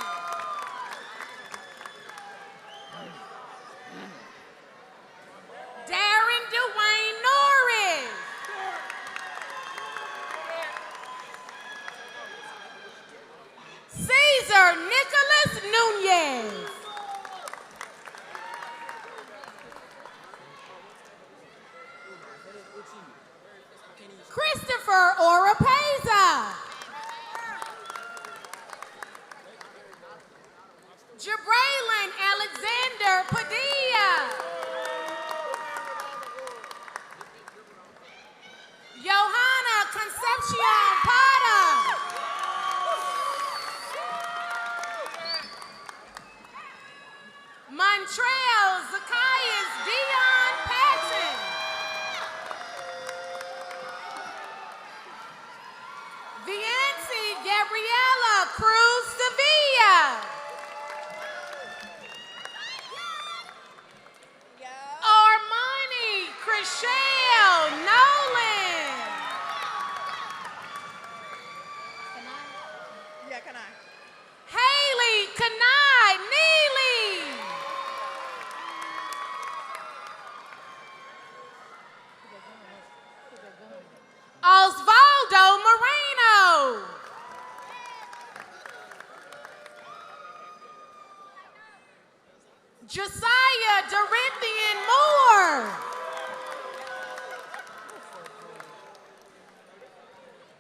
Darren Dwayne Norris. Caesar Nicholas Nunez. Christopher Oropeza. Jabraylon Alexander Padilla. Johanna Concepcion Pata. Montreal Zacchaeus Dion Patton. Viancy Gabriela Cruz Sevilla. Armani Chriselle Nolan. Yeah, can I? Haley Kanai Neely. Osvaldo Moreno. Josiah Dorithian Moore.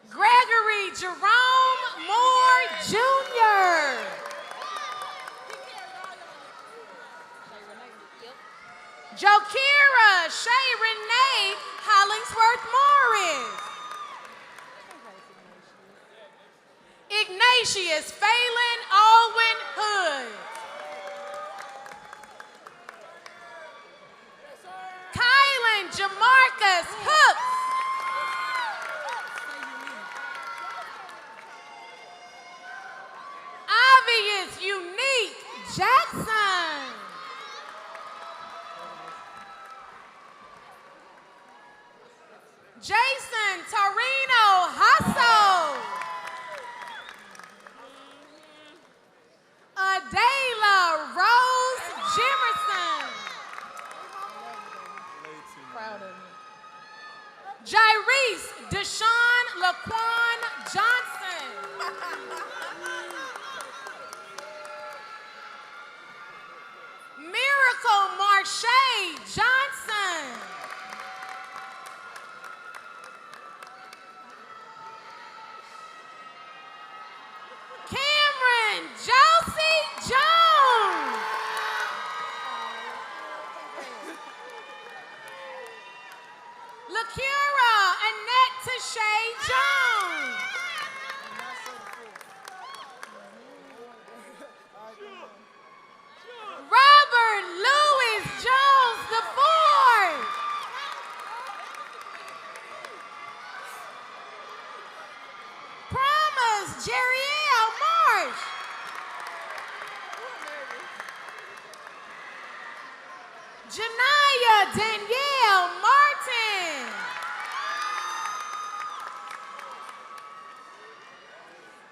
Gregory Jerome Moore Jr. Jokira Shay Renee Hollingsworth Morris. Ignatius Phelan Alwyn Hood. Kylan Jamarcus Hooks. Jason Torino Hasso. Adela Rose Jimerson. Proud of you. Jairese Deshawn Laquan Johnson. Miracle Marsha Johnson. Cameron Josie Jones. LaCura Annette Tashay Jones. Robert Louis Jones IV. Promise Jerrielle Marsh. Janaya Danielle Martin.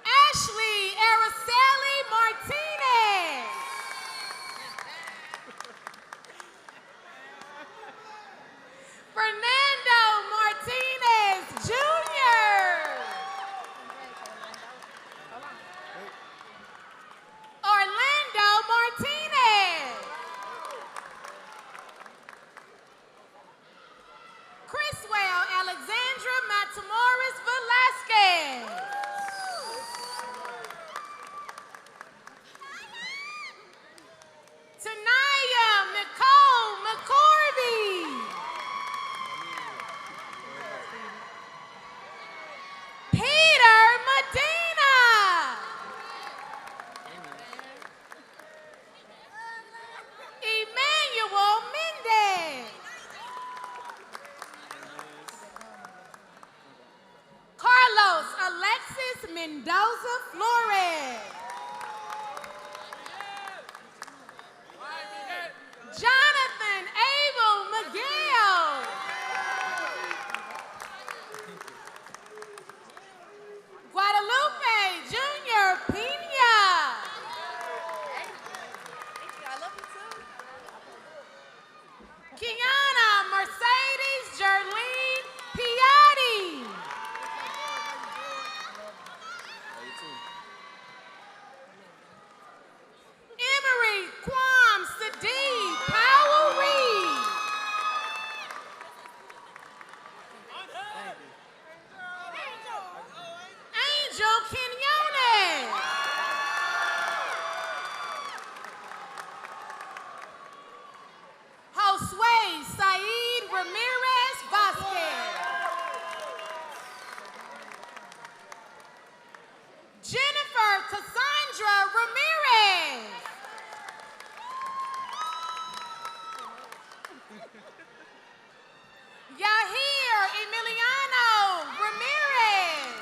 Ashley Araceli Martinez. Fernando Martinez Jr. Orlando Martinez. Chriswell Alexandra Matamoris Velasquez. Tanaya Nicole McCorvey. Peter Medina. Emmanuel Mendez. Carlos Alexis Mendoza Flores. Jonathan Abel Miguel. Guadalupe Junior Pina. Kiana Mercedes Jerlene Piatti. Emery Kwam Sadi Powell Reed. Angel Quinones. Josue Saeed Ramirez Vasquez. Jennifer Cassandra Ramirez. Yahir Emiliano Ramirez.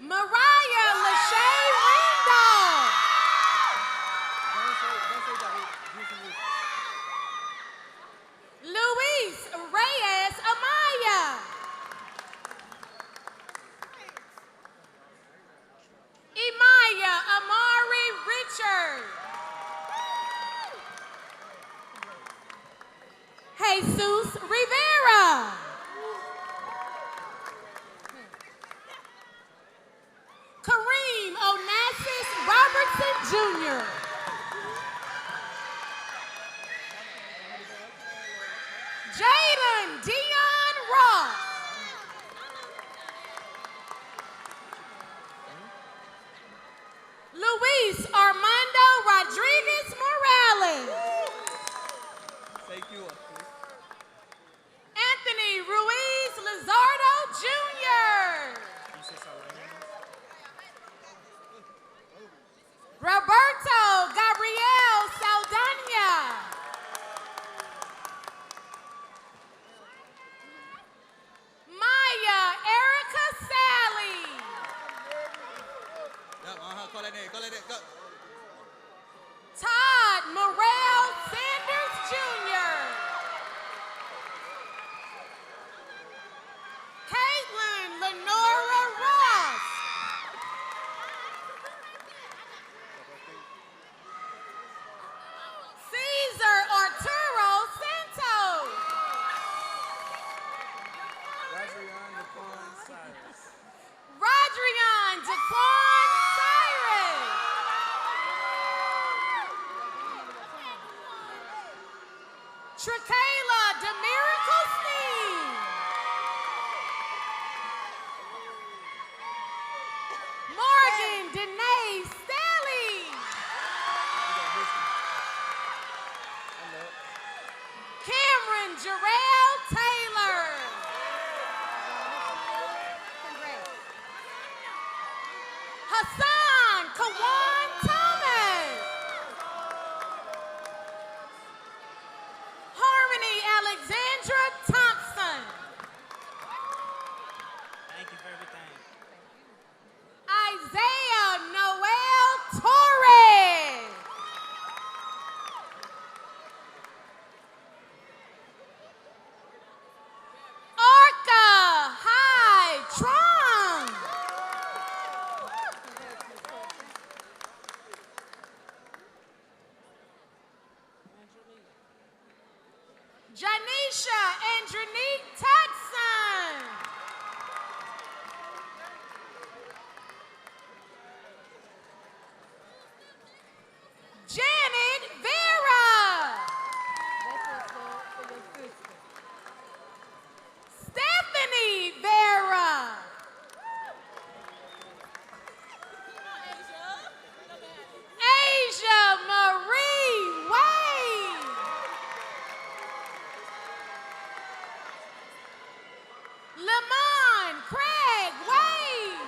Mariah Lachey Randolph. Luis Reyes Amaya. Imaya Amari Richard. Jesus Rivera. Kareem Onassis Robertson Jr. Jaden Dion Ross. Luis Armando Rodriguez Morales. Trakayla DeMiracle Steen. Morgan Danae Staley. Cameron Jarrell Taylor. Hassan Kawan Thomas. Harmony Alexandra Thompson. Thank you for everything. Isaiah Noel Torres. Arca High Tron. Janisha Andronique Texon. Janet Vera. Stephanie Vera. Asia Marie Wade. Lamont Craig Wade.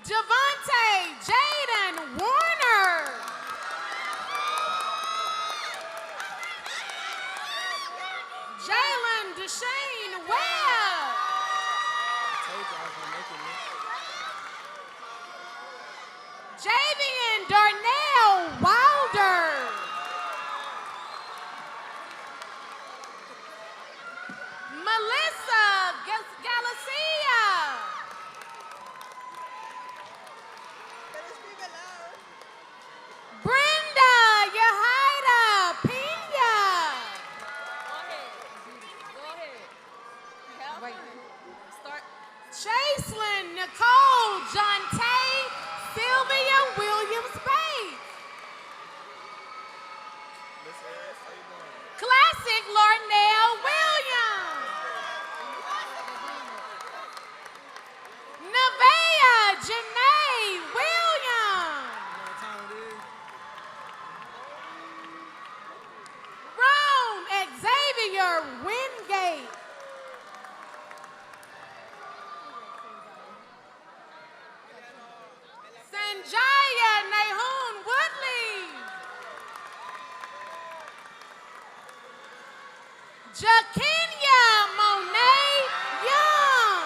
Javante Jaden Warner. Jalen Deshane Webb. Javian Darnell Wilder. Melissa Galicia. Brenda Yahida Pina. Chaselyn Nicole Jonte Sylvia Williams Bates. Classic Larnell Williams. Nevaeh Janae Williams. Roan Xavier Wingate. Sanjaya Nahun Woodley. Jakinya Monet Young.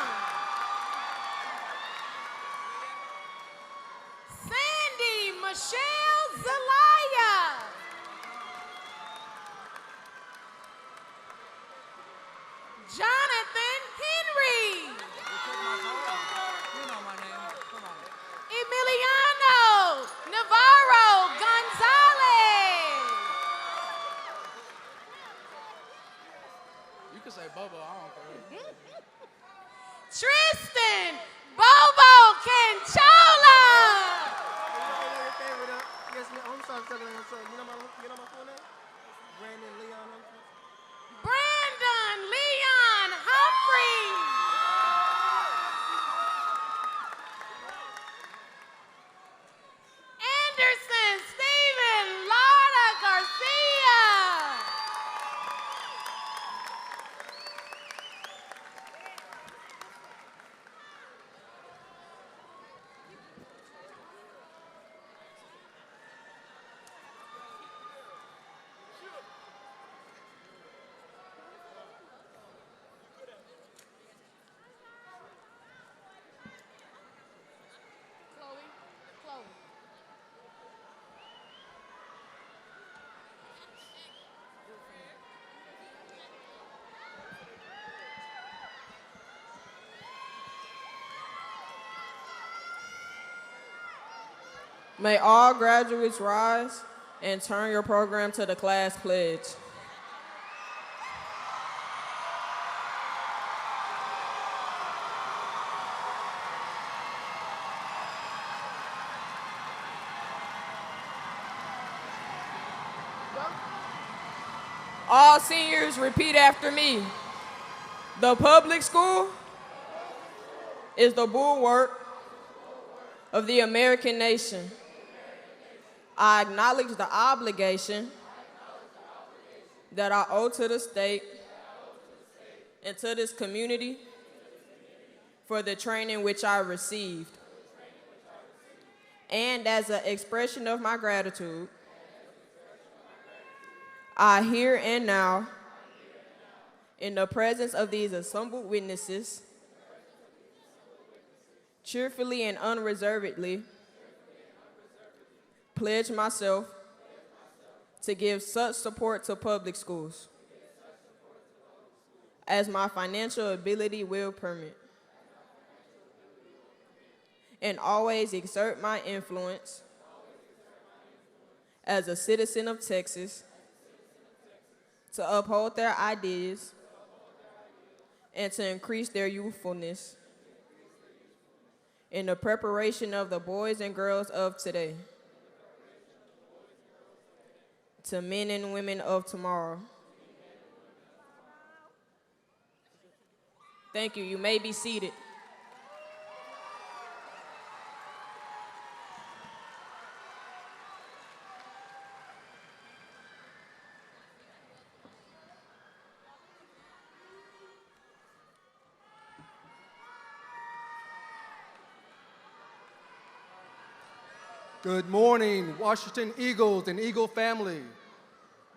Sandy Michelle Zelaya. Jonathan Henry. Emiliano Navarro Gonzalez. You can say Bobo, I don't care. Tristan Bobo Canchola. Yes, I'm sorry, you know my full name? Brandon Leon. Brandon Leon Humphrey. Anderson Stephen Lara Garcia. Chloe. May all graduates rise and turn your program to the class pledge. All seniors, repeat after me. The public school is the bulwark of the American nation. I acknowledge the obligation that I owe to the state and to this community for the training which I received. And as an expression of my gratitude, I here and now, in the presence of these assembled witnesses, cheerfully and unreservedly pledge myself to give such support to public schools as my financial ability will permit, and always exert my influence as a citizen of Texas to uphold their ideas and to increase their youthfulness in the preparation of the boys and girls of today to men and women of tomorrow. Thank you. You may be seated. Good morning, Washington Eagles and Eagle family.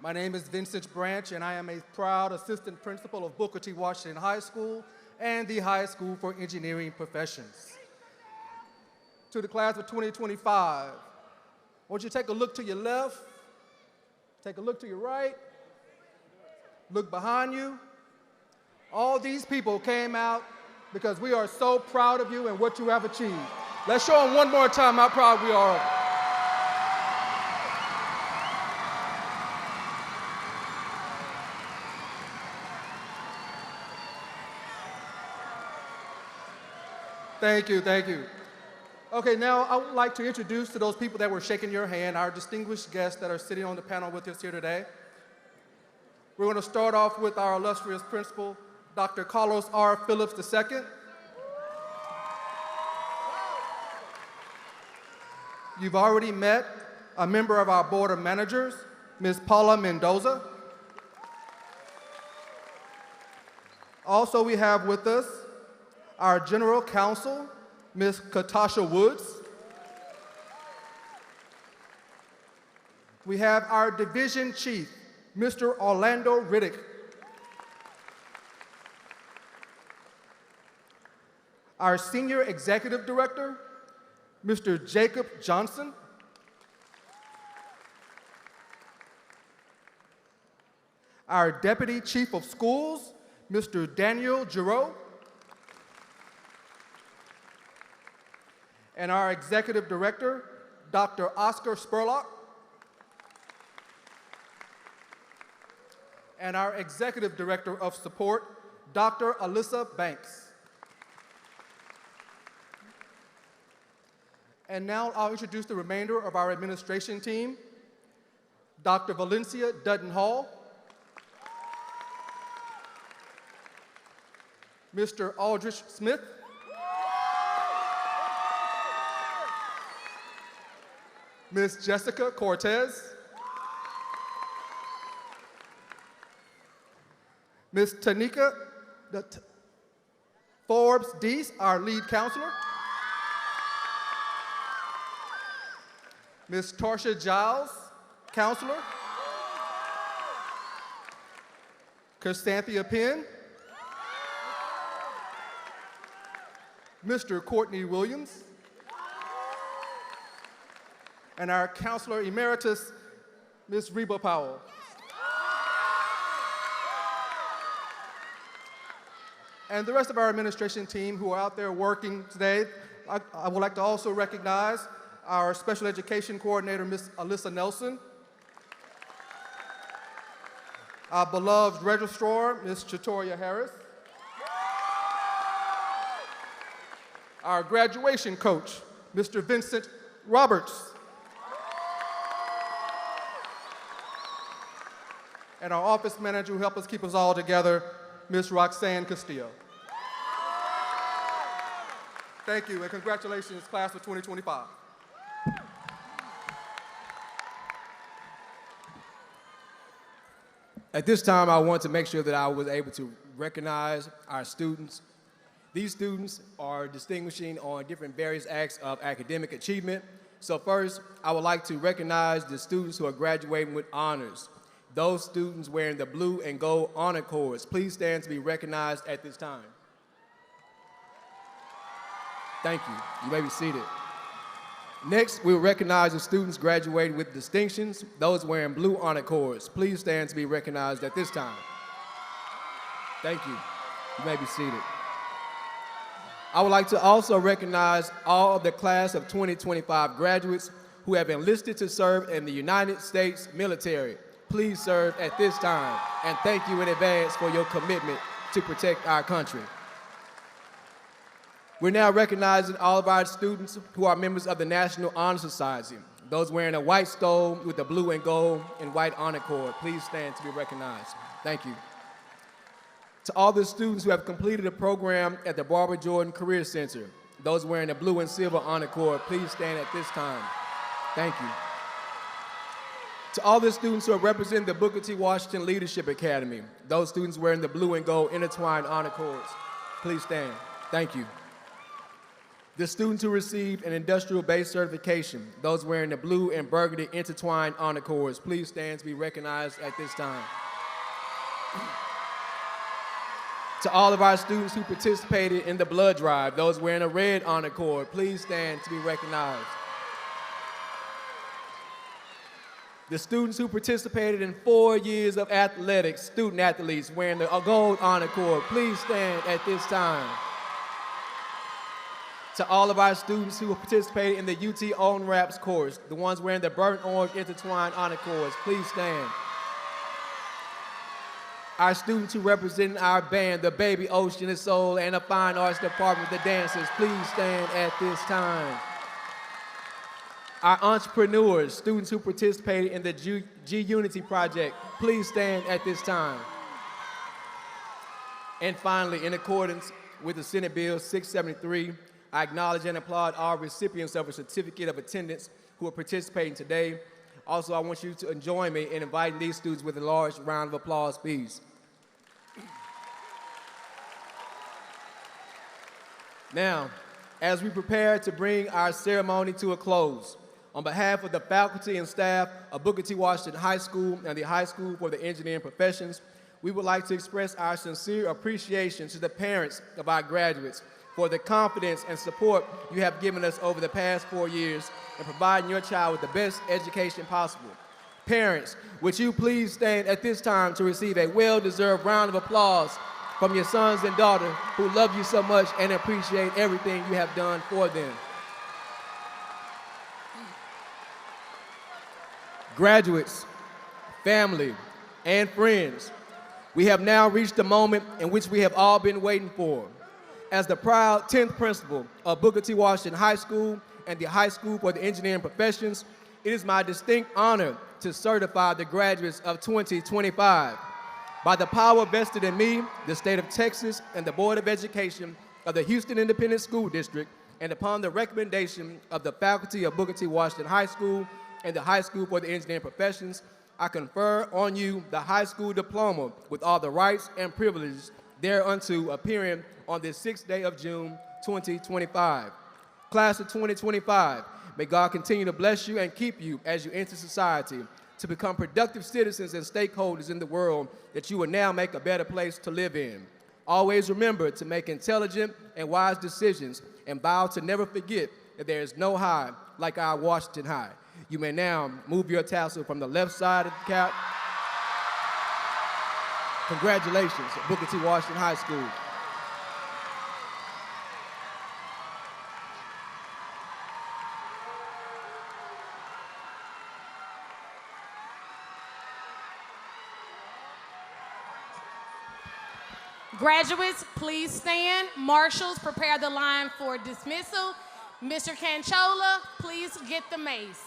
My name is Vincent Branch, and I am a proud assistant principal of Booker T. Washington High School and the High School for Engineering Professions. To the class of 2025, I want you to take a look to your left, take a look to your right, look behind you. All these people came out because we are so proud of you and what you have achieved. Let's show them one more time how proud we are of you. Thank you, thank you. Okay, now I would like to introduce to those people that were shaking your hand, our distinguished guests that are sitting on the panel with us here today. We're going to start off with our illustrious principal, Dr. Carlos R. Phillips II. You've already met a member of our Board of Managers, Ms. Paula Mendoza. Also, we have with us our General Counsel, Ms. Katasha Woods. We have our Division Chief, Mr. Orlando Riddick. Our Senior Executive Director, Mr. Jacob Johnson. Our Deputy Chief of Schools, Mr. Daniel Giroux. And our Executive Director, Dr. Oscar Spurlock. And our Executive Director of Support, Dr. Alyssa Banks. And now I'll introduce the remainder of our administration team. Dr. Valencia Dutton Hall. Mr. Aldrich Smith. Ms. Jessica Cortez. Ms. Tanika Forbes Deese, our lead counselor. Ms. Tarsha Giles, counselor. Chrysanthia Penn. Mr. Courtney Williams. And our counselor emeritus, Ms. Reba Powell. And the rest of our administration team who are out there working today, I would like to also recognize our special education coordinator, Ms. Alyssa Nelson. Our beloved registrar, Ms. Chatoria Harris. Our graduation coach, Mr. Vincent Roberts. and our office manager who helped us keep us all together, Ms. Roxanne Castillo. Thank you, and congratulations, class of 2025. At this time, I want to make sure that I was able to recognize our students. These students are distinguishing on different various acts of academic achievement. So first, I would like to recognize the students who are graduating with honors. Those students wearing the blue and gold honor cords, please stand to be recognized at this time. Thank you. You may be seated. Next, we will recognize the students graduating with distinctions, those wearing blue honor cords. Please stand to be recognized at this time. Thank you. You may be seated. I would like to also recognize all of the class of 2025 graduates who have enlisted to serve in the United States military. Please serve at this time, and thank you in advance for your commitment to protect our country. We're now recognizing all of our students who are members of the National Honor Society. Those wearing a white stole with the blue and gold and white honor cord, please stand to be recognized. Thank you. To all the students who have completed a program at the Barbara Jordan Career Center, those wearing the blue and silver honor cord, please stand at this time. Thank you. To all the students who are representing the Booker T. Washington Leadership Academy, those students wearing the blue and gold intertwined honor cords, please stand. Thank you. The students who received an industrial-based certification, those wearing the blue and burgundy intertwined honor cords, please stand to be recognized at this time. To all of our students who participated in the blood drive, those wearing a red honor cord, please stand to be recognized. The students who participated in 4 years of athletics, student athletes wearing the gold honor cord, please stand at this time. To all of our students who participated in the UT On-Raps course, the ones wearing the burnt orange intertwined honor cords, please stand. Our students who represent our band, the Baby Ocean and Soul, and the Fine Arts Department, the dancers, please stand at this time. Our entrepreneurs, students who participated in the G-Unity Project, please stand at this time. And finally, in accordance with the Senate Bill 673, I acknowledge and applaud all recipients of a certificate of attendance who are participating today. Also, I want you to join me in inviting these students with a large round of applause, please. Now, as we prepare to bring our ceremony to a close, on behalf of the faculty and staff of Booker T. Washington High School and the High School for the Engineering Professions, we would like to express our sincere appreciation to the parents of our graduates for the confidence and support you have given us over the past 4 years in providing your child with the best education possible. Parents, would you please stand at this time to receive a well-deserved round of applause from your sons and daughters who love you so much and appreciate everything you have done for them. Graduates, family, and friends, we have now reached the moment in which we have all been waiting for. As the proud 10th principal of Booker T. Washington High School and the High School for the Engineering Professions, it is my distinct honor to certify the graduates of 2025. By the power vested in me, the state of Texas, and the Board of Education of the Houston Independent School District, and upon the recommendation of the faculty of Booker T. Washington High School and the High School for the Engineering Professions, I confer on you the high school diploma with all the rights and privileges thereunto appearing on this 6th day of June, 2025. Class of 2025, may God continue to bless you and keep you as you enter society to become productive citizens and stakeholders in the world that you will now make a better place to live in. Always remember to make intelligent and wise decisions and vow to never forget that there is no high like our Washington High. You may now move your tassel from the left side of the cap. Congratulations, Booker T. Washington High School. Graduates, please stand. Marshals, prepare the line for dismissal. Mr. Canchola, please get the mace.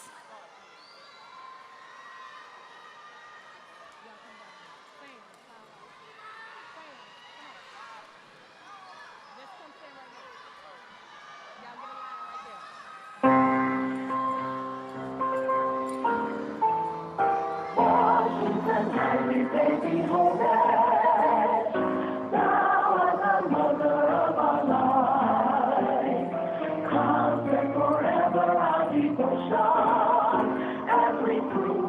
baby home that thou art the mother of our life. Constant forever our devotion as we prove